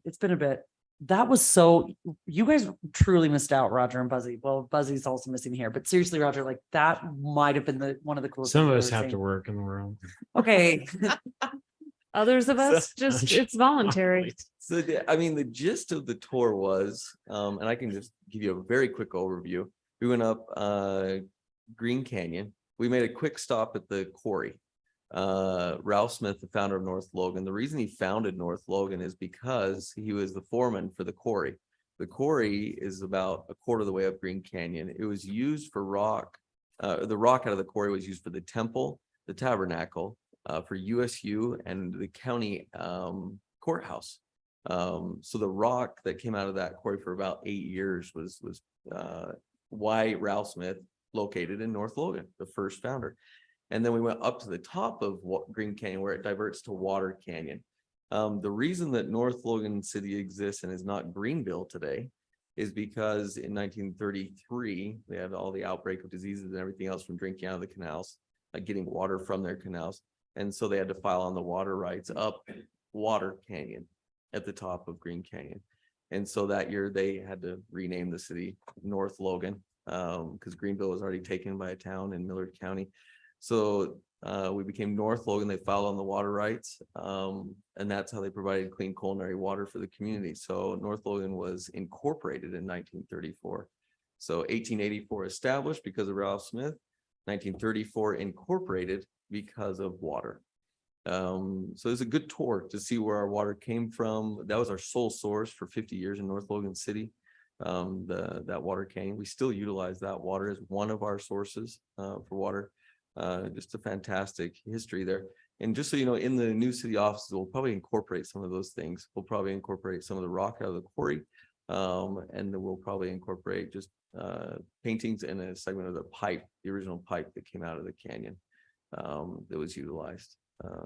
it's been a bit. That was so, you guys truly missed out, Roger and Buzzy. Well, Buzzy's also missing here, but seriously, Roger, like that might have been one of the coolest. Some of things us I've have ever to seen. work in the world. Okay, Others of us, just, it's voluntary. So the gist of the tour was, and I can just give you a very quick overview. We went up Green Canyon. We made a quick stop at the quarry. Ralph Smith, the founder of North Logan. The reason he founded North Logan is because he was the foreman for the quarry. The quarry is about a quarter of the way up Green Canyon. It was used for rock. The rock out of the quarry was used for the temple, the tabernacle, for USU and the county courthouse. So the rock that came out of that quarry for about 8 years was why Ralph Smith located in North Logan, the first founder. And then we went up to the top of Green Canyon where it diverts to Water Canyon. The reason that North Logan City exists and is not Greenville today is because in 1933, they had all the outbreak of diseases and everything else from drinking out of the canals, like getting water from their canals. And so they had to file on the water rights up Water Canyon at the top of Green Canyon. And so that year they had to rename the city North Logan because Greenville was already taken by a town in Millard County. So we became North Logan. They filed on the water rights, and that's how they provided clean culinary water for the community. So North Logan was incorporated in 1934. So 1884 established because of Ralph Smith, 1934 incorporated because of water. So it's a good tour to see where our water came from. That was our sole source for 50 years in North Logan City. That water canyon, we still utilize that water as one of our sources for water. Just a fantastic history there. And just so you know, in the new city offices, we'll probably incorporate some of those things. We'll probably incorporate some of the rock out of the quarry. And then we'll probably incorporate just paintings and a segment of the pipe, the original pipe that came out of the canyon that was utilized.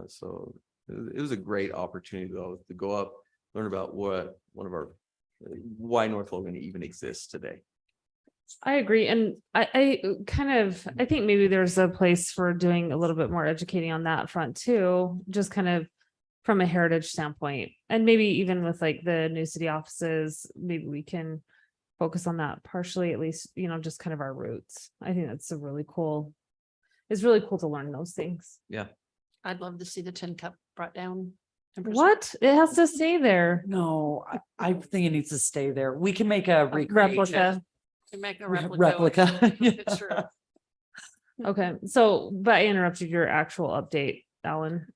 So it was a great opportunity though to go up, learn about what why North Logan even exists today. I agree. And I think maybe there's a place for doing a little bit more educating on that front too, just kind of from a heritage standpoint. And maybe even with like the new city offices, maybe we can focus on that partially, at least, just kind of our roots. I think that's it's really cool to learn those things. Yeah. I'd love to see the tin cup brought down. and preserved. What? It has to stay there. No, I think it needs to stay there. We can make a recreation. Replica. To make a Replica. It's true. Okay, so, but I interrupted your actual update, Alan.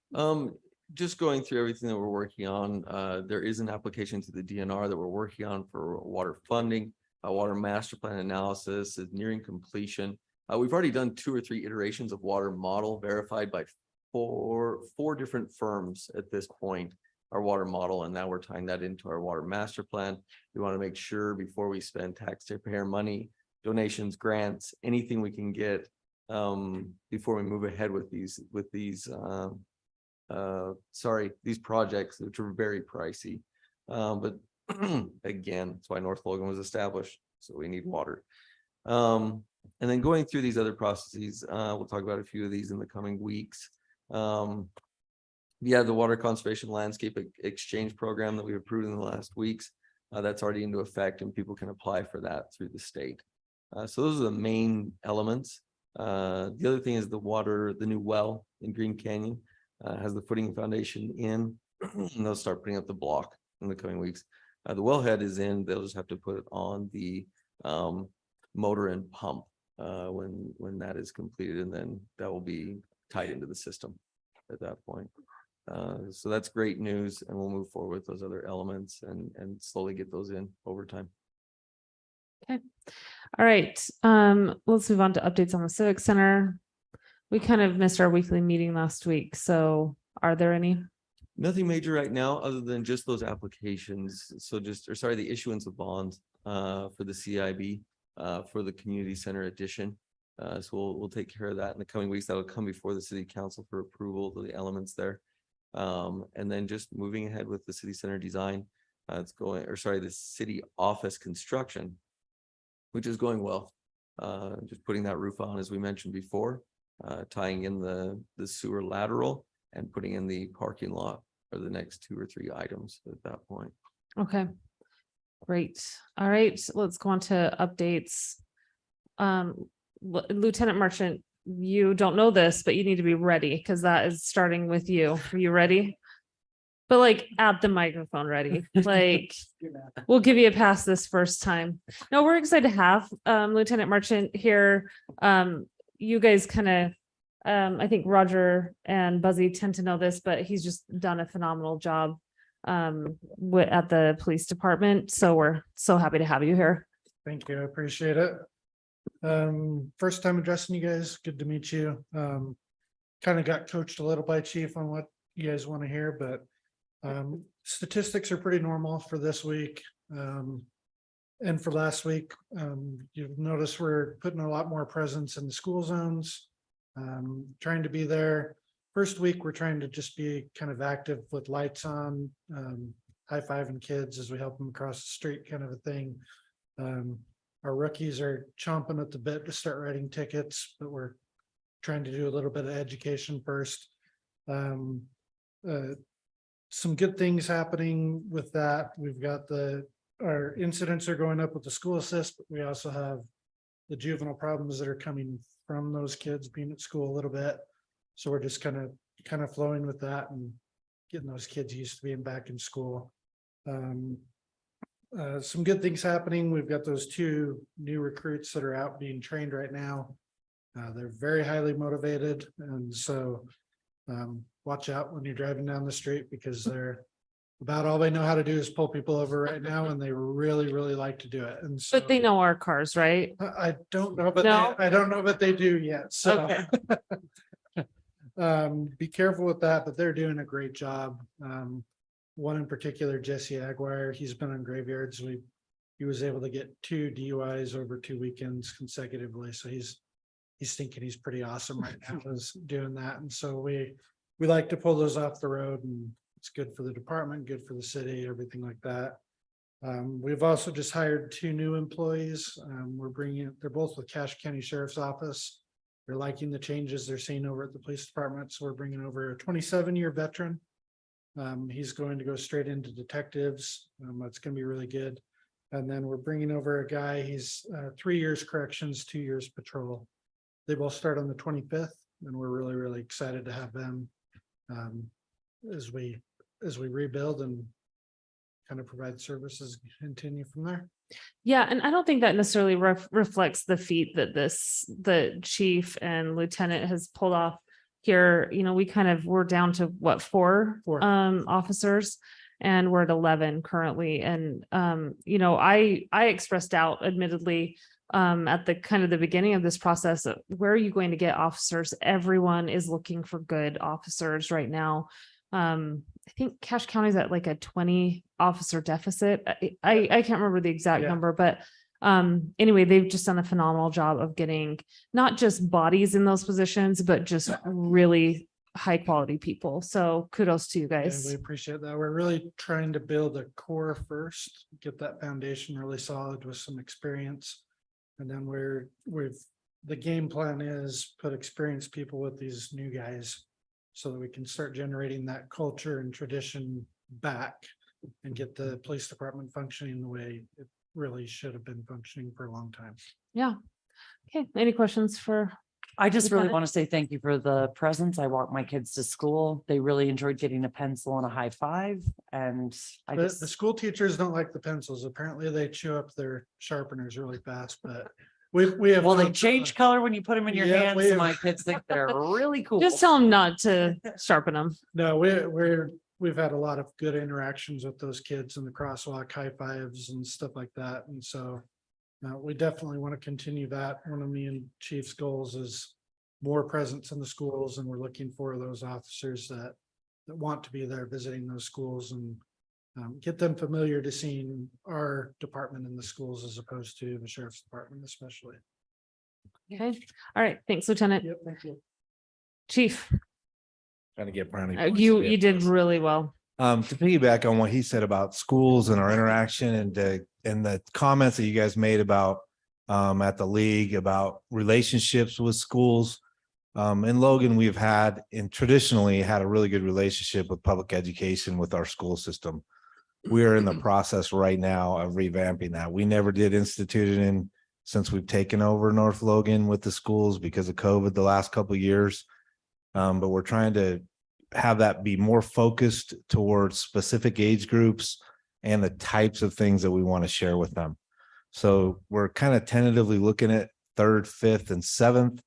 Just going through everything that we're working on, there is an application to the DNR that we're working on for water funding. Water master plan analysis is nearing completion. We've already done 2 or 3 iterations of water model verified by four different firms at this point, our water model, and now we're tying that into our water master plan. We want to make sure before we spend taxpayer money, donations, grants, anything we can get before we move ahead with these projects, which are very pricey. But again, that's why North Logan was established. So we need water. And then going through these other processes, we'll talk about a few of these in the coming weeks. Yeah, the water conservation landscape exchange program that we approved in the last weeks, that's already into effect and people can apply for that through the state. So those are the main elements. The other thing is the new well in Green Canyon has the footing and foundation in, and they'll start putting up the block in the coming weeks. The wellhead is in, they'll just have to put it on the motor and pump when that is completed, and then that will be tied into the system at that point. So that's great news, and we'll move forward with those other elements and slowly get those in over time. Okay. All right. Let's move on to updates on the Civic Center. We kind of missed our weekly meeting last week. So are there any? Nothing major right now, other than just those applications. So the issuance of bonds for the CIB for the community center addition. So we'll take care of that in the coming weeks. That'll come before the city council for approval of the elements there. And then just moving ahead with the city center design. The city office construction, which is going well. Just putting that roof on, as we mentioned before, tying in the sewer lateral and putting in the parking lot for the next 2 or 3 items at that point. Okay. Great. All right. Let's go on to updates. Lieutenant Merchant, you don't know this, but you need to be ready because that is starting with you. Are you ready? But like at the microphone ready, like we'll give you a pass this first time. No, we're excited to have Lieutenant Merchant here. You guys kind of, I think Roger and Buzzy tend to know this, but he's just done a phenomenal job at the police department. So we're so happy to have you here. Thank you. I appreciate it. First time addressing you guys. Good to meet you. Kind of got coached a little by Chief on what you guys want to hear, but statistics are pretty normal for this week. And for last week, you've noticed we're putting a lot more presence in the school zones, trying to be there. First week, we're trying to just be kind of active with lights on, high-fiving kids as we help them across the street, kind of a thing. Our rookies are chomping at the bit to start writing tickets, but we're trying to do a little bit of education first. Some good things happening with that. We've got our incidents are going up with the school assist, but we also have the juvenile problems that are coming from those kids being at school a little bit. So we're just kind of flowing with that and getting those kids used to being back in school. Some good things happening. We've got those 2 new recruits that are out being trained right now. They're very highly motivated. And so watch out when you're driving down the street because they're about all they know how to do is pull people over right now, and they really, really like to do it. And so But they know our cars, right? I don't know, but No? I don't know, but they do yet. So Okay. be careful with that, but they're doing a great job. One in particular, Jesse Aguirre, he's been on graveyards. He was able to get 2 DUIs over 2 weekends consecutively. So he's thinking he's pretty awesome right now is doing that. And so we like to pull those off the road, and it's good for the department, good for the city, everything like that. We've also just hired 2 new employees. They're both with Cache County Sheriff's Office. They're liking the changes they're seeing over at the police department. So we're bringing over a 27-year veteran. He's going to go straight into detectives. That's going to be really good. And then we're bringing over a guy, he's 3 years corrections, 2 years patrol. They both start on the 25th, and we're really, really excited to have them as we rebuild and kind of provide services, continue from there. Yeah, and I don't think that necessarily reflects the feat that the chief and lieutenant has pulled off here. You know, we're down to what, 4 4. officers, and we're at 11 currently. And you know, I expressed doubt, admittedly, at the kind of the beginning of this process, where are you going to get officers? Everyone is looking for good officers right now. I think Cache County is at like a 20 officer deficit. I can't remember the exact Yeah. number, but anyway, they've just done a phenomenal job of getting not just bodies in those positions, but just really high quality people. So kudos to you And guys. we appreciate that. We're really trying to build a core first, get that foundation really solid with some experience. And then the game plan is put experienced people with these new guys so that we can start generating that culture and tradition back and get the police department functioning the way it really should have been functioning for a long time. Yeah. Okay. Any questions for? I just really Lieutenant? want to say thank you for the presents. I walked my kids to school. They really enjoyed getting a pencil and a high five. And I The just, school teachers don't like the pencils. Apparently they chew up their sharpeners really fast, but we have. well, they gone through change color when you put them in your Yeah, hands. we So have- my kids think they're really cool. Just tell them not to sharpen them. No, we've had a lot of good interactions with those kids in the crosswalk, high fives and stuff like that. And so we definitely want to continue that. One of me and Chief's goals is more presence in the schools, and we're looking for those officers that want to be there visiting those schools and get them familiar to seeing our department in the schools as opposed to the sheriff's department especially. Okay. All right. Thanks, Lieutenant. Yep, thank you. Chief, Trying to get brownie. you did really well. To piggyback on what he said about schools and our interaction and the comments that you guys made about at the league about relationships with schools. In Logan, we've had and traditionally had a really good relationship with public education with our school system. We are in the process right now of revamping that. We never did institute it in since we've taken over North Logan with the schools because of COVID the last couple of years. But we're trying to have that be more focused towards specific age groups and the types of things that we want to share with them. So we're kind of tentatively looking at 3rd, 5th, and 7th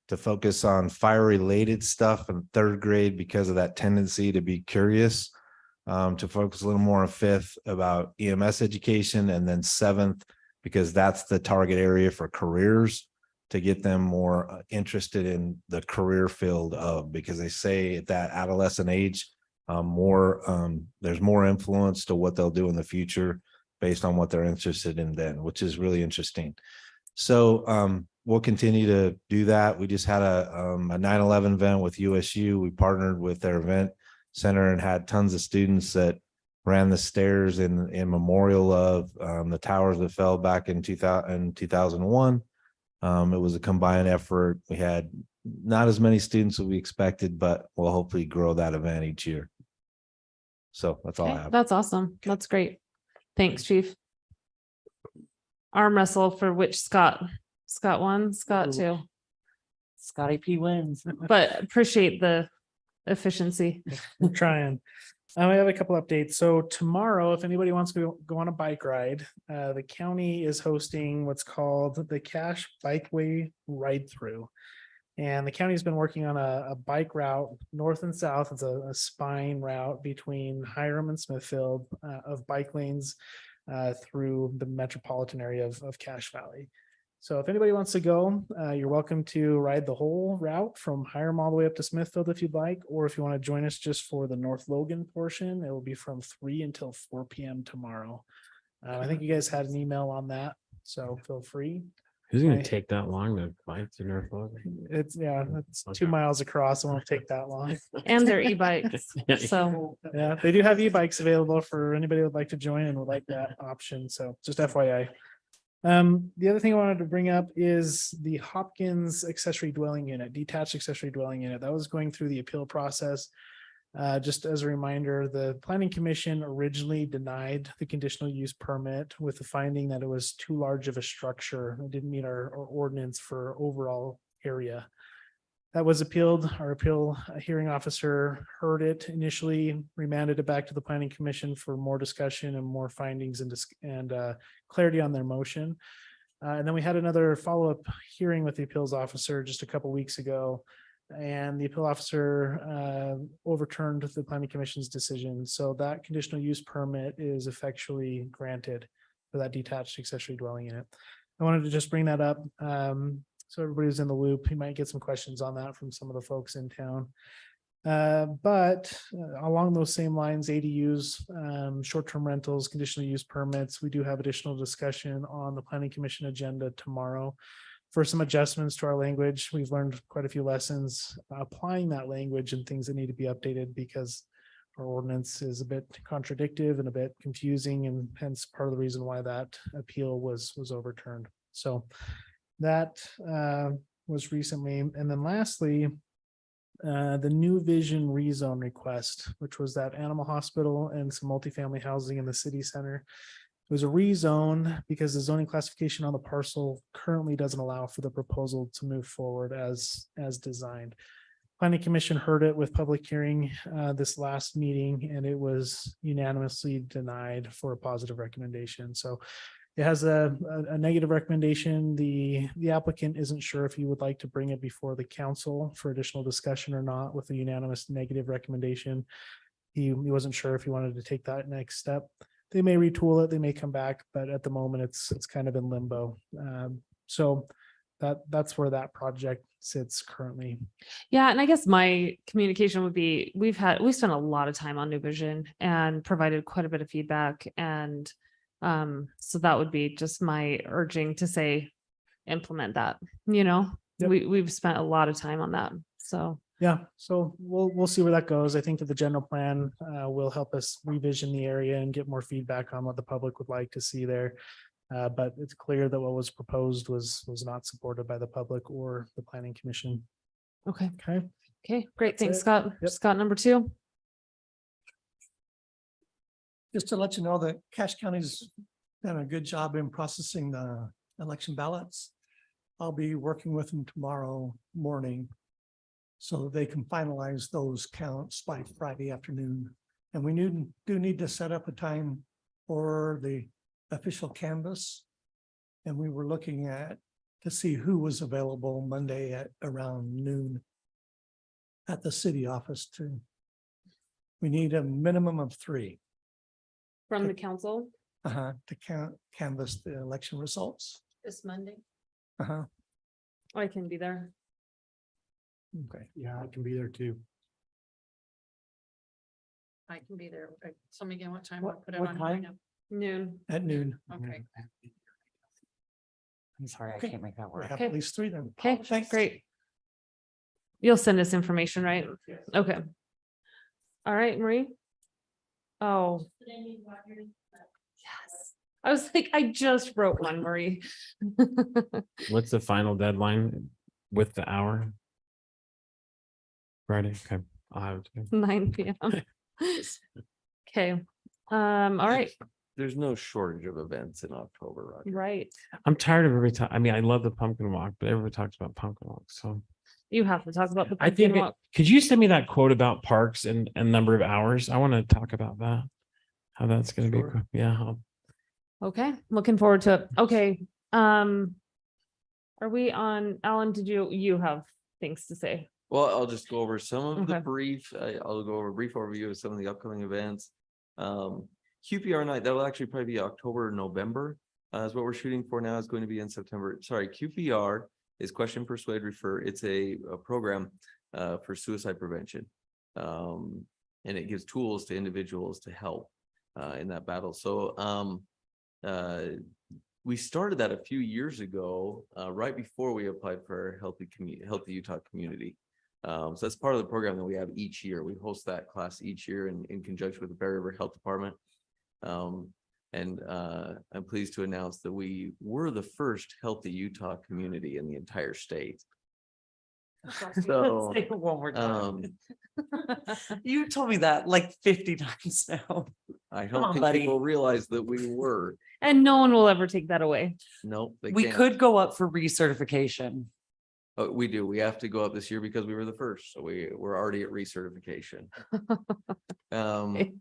to focus on fire related stuff in 3rd grade because of that tendency to be curious, to focus a little more on 5th about EMS education, and then 7th because that's the target area for careers to get them more interested in the career field of, because they say at that adolescent age, there's more influence to what they'll do in the future based on what they're interested in then, which is really interesting. So we'll continue to do that. We just had a 9/11 event with USU. We partnered with their event center and had tons of students that ran the stairs in memorial of the towers that fell back in 2001. It was a combined effort. We had not as many students as we expected, but we'll hopefully grow that event each year. So that's all I Okay, have. that's awesome. That's great. Thanks, Chief. Arm wrestle for which Scott won, Scott too, Scotty P wins. but appreciate the efficiency. We're trying. We have a couple updates. So tomorrow, if anybody wants to go on a bike ride, the county is hosting what's called the Cache Bikeway Ride Through. And the county's been working on a bike route north and south. It's a spine route between Hiram and Smithfield of bike lanes through the metropolitan area of Cache Valley. So if anybody wants to go, you're welcome to ride the whole route from Hiram all the way up to Smithfield if you'd like, or if you want to join us just for the North Logan portion, it will be from 3 until 4 p.m. tomorrow. I think you guys had an email on that, so feel free. Who's gonna I- take that long to bike to North Logan? It's 2 Okay. miles across. It won't take that long. And their e-bikes. Yeah. So, Yeah, they do have e-bikes available for anybody who would like to join and would like that option. So just FYI. The other thing I wanted to bring up is the Hopkins accessory dwelling unit, detached accessory dwelling unit that was going through the appeal process. Just as a reminder, the planning commission originally denied the conditional use permit with the finding that it was too large of a structure. It didn't meet our ordinance for overall area. That was appealed. Our appeal hearing officer heard it initially, remanded it back to the planning commission for more discussion and more findings and clarity on their motion. And then we had another follow-up hearing with the appeals officer just a couple weeks ago. And the appeal officer overturned the planning commission's decision. So that conditional use permit is effectually granted for that detached accessory dwelling unit. I wanted to just bring that up. So everybody's in the loop. You might get some questions on that from some of the folks in town. But along those same lines, ADUs, short-term rentals, conditional use permits, we do have additional discussion on the planning commission agenda tomorrow for some adjustments to our language. We've learned quite a few lessons applying that language and things that need to be updated because our ordinance is a bit contradictive and a bit confusing, and hence part of the reason why that appeal was overturned. So that was recently. And then lastly, the New Vision rezone request, which was that animal hospital and some multifamily housing in the city center. It was a rezone because the zoning classification on the parcel currently doesn't allow for the proposal to move forward as designed. Planning Commission heard it with public hearing this last meeting, and it was unanimously denied for a positive recommendation. So it has a negative recommendation. The applicant isn't sure if he would like to bring it before the council for additional discussion or not with a unanimous negative recommendation. He wasn't sure if he wanted to take that next step. They may retool it, they may come back, but at the moment it's kind of in limbo. So that's where that project sits currently. yeah, and I guess my communication would be, we spent a lot of time on New Vision and provided quite a bit of feedback. And so that would be just my urging to say, implement that, Yep. we've spent a lot of time on that. So, Yeah, so we'll see where that goes. I think that the general plan will help us revision the area and get more feedback on what the public would like to see there. But it's clear that what was proposed was not supported by the public or the planning commission. okay. Okay, Great. Thanks, it. Scott. Yep. Scott, number 2. Just to let you know that Cache County's done a good job in processing the election ballots. I'll be working with them tomorrow morning so they can finalize those counts by Friday afternoon. And we do need to set up a time for the official canvass. And we were looking to see who was available Monday at around noon at the city office too. We need a minimum of 3. From the council. To canvass the election results. This Monday. I can be there. Okay, yeah, I can be there too. I can be there. Tell me again what time. What- I'll put it what on time? right now. Noon. At noon. Okay. I'm sorry, I Okay. can't make that We work. have Okay. at least 3 then. Okay, Thanks. great. You'll send us information, right? Okay. All right, Marie. Oh. Yes. I was like, I just wrote one, Marie. What's the final deadline with the hour? Friday, okay, I'll have it. 9 p.m. Okay. All right, There's no shortage of events in October, Roger. right. I'm tired of every time, I mean, I love the pumpkin walk, but everybody talks about pumpkin walk, so. You have to talk about the. I think, pumpkin walk. could you send me that quote about parks and number of hours? I want to talk about that. How that's gonna be, Sure. yeah, Okay, looking forward to it. Okay. Are we on, Alan, you have things to say. Well, I'll just go over some of the Okay. I'll go over a brief overview of some of the upcoming events. QPR night, that will actually probably be October, November, is what we're shooting for now. Is going to be in September. Sorry, QPR is Question, Persuade, Refer. It's a program for suicide prevention. And it gives tools to individuals to help in that battle. So we started that a few years ago, right before we applied for Healthy Utah Community. So that's part of the program that we have each year. We host that class each year in conjunction with the Bear River Health Department. And I'm pleased to announce that we were the first Healthy Utah community in the entire state. So, Say it one more time. um, You told me that like 50 times now. I Come don't on, think buddy. people realize that we were. And no one will ever take that away. Nope. They We can't. could go up for recertification. We do. We have to go up this year because we were the first. So we're already at recertification. Jumping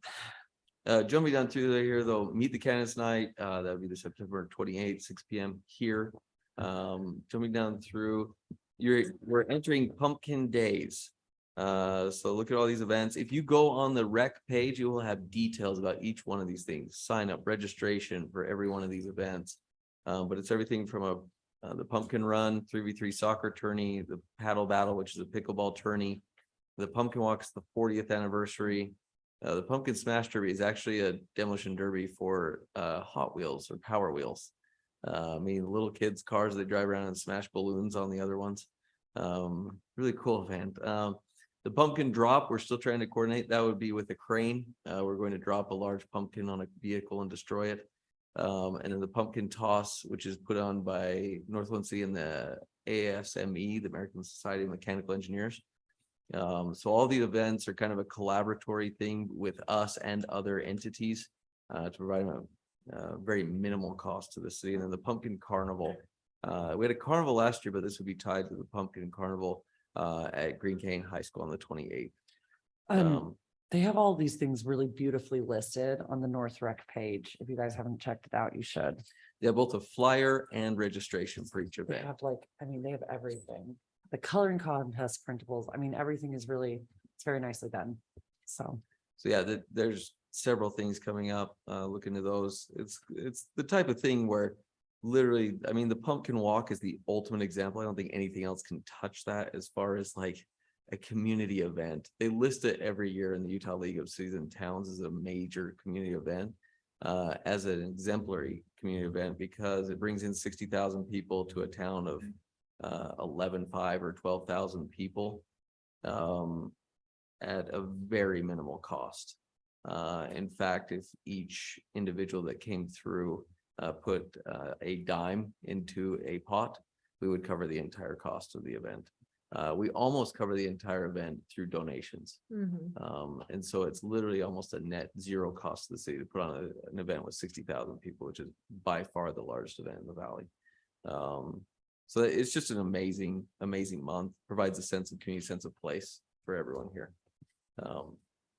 down through here though, Meet the Candidates Night, that would be the September 28th, 6 p.m. here. Jumping down through, we're entering Pumpkin Days. So look at all these events. If you go on the rec page, you will have details about each one of these things. Sign up, registration for every one of these events. But it's everything from the pumpkin run, 3v3 soccer tourney, the paddle battle, which is a pickleball tourney. The pumpkin walk is the 40th anniversary. The pumpkin smash derby is actually a demolition derby for Hot Wheels or Power Wheels. I mean, little kids' cars, they drive around and smash balloons on the other ones. Really cool event. The pumpkin drop, we're still trying to coordinate. That would be with a crane. We're going to drop a large pumpkin on a vehicle and destroy it. And then the pumpkin toss, which is put on by Northland City and the ASME, the American Society of Mechanical Engineers. So all the events are kind of a collaboratory thing with us and other entities to provide a very minimal cost to the city. And then the pumpkin carnival. We had a carnival last year, but this would be tied to the pumpkin carnival at Green Canyon High School on the 28th. They have all these things really beautifully listed on the North Rec page. If you guys haven't checked it out, you should. They have both a flyer and registration for each They event. have they have everything. The coloring contest printables. I mean, everything is really, it's very nicely done. So. So yeah, there's several things coming up. Look into those. It's the type of thing where literally, I mean, the pumpkin walk is the ultimate example. I don't think anything else can touch that as far as like a community event. They list it every year in the Utah League of Cities and Towns as a major community event, as an exemplary community event because it brings in 60,000 people to a town of 11,500 or 12,000 people at a very minimal cost. In fact, if each individual that came through put a dime into a pot, we would cover the entire cost of the event. We almost cover the entire event through donations. And so it's literally almost a net zero cost to the city to put on an event with 60,000 people, which is by far the largest event in the valley. So it's just an amazing, amazing month, provides a sense of community, sense of place for everyone here.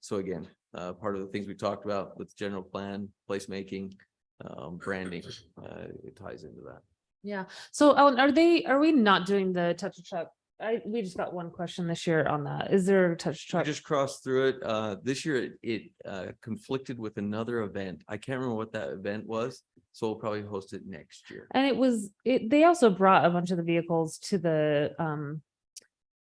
So again, part of the things we talked about with general plan, placemaking, branding, it ties into that. Yeah. So Ellen, are we not doing the touch a truck? We just got one question this year on that. Is there a touch I truck? just crossed through it. This year it conflicted with another event. I can't remember what that event was, so we'll probably host it next year. And they also brought a bunch of the vehicles to the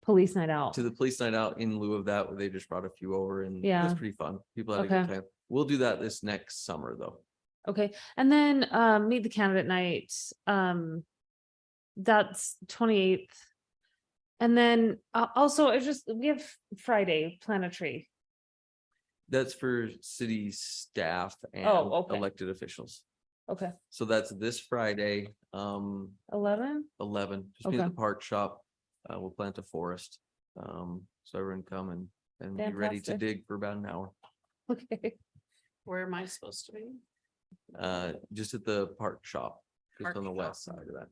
police night out. To the police night out in lieu of that, they just brought a few over and it Yeah. was pretty fun. People had a good Okay. time. We'll do that this next summer though. Okay. And then meet the candidate night. That's 28th. And then also we have Friday, plant a tree. That's for city staff and okay. elected officials. Okay. So that's this Friday, 11? 11, just be at Okay. the park shop. We'll plant a forest. So everyone come and be ready to Fantastic. dig for about an hour. Okay. Where am I supposed to be? Just at the park shop, just Park on the shop. west side of that.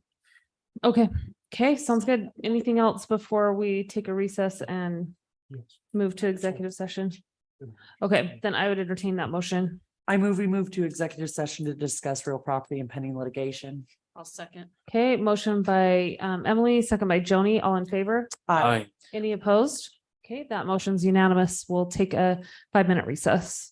Okay. Okay. Sounds good. Anything else before we take a recess and Yes. move to executive session? Okay, then I would entertain that motion. I move, we move to executive session to discuss real property and pending litigation. I'll second. Okay, motion by Emily, second by Joni, all in favor? Aye. Any opposed? Okay, that motion's unanimous. We'll take a 5-minute recess.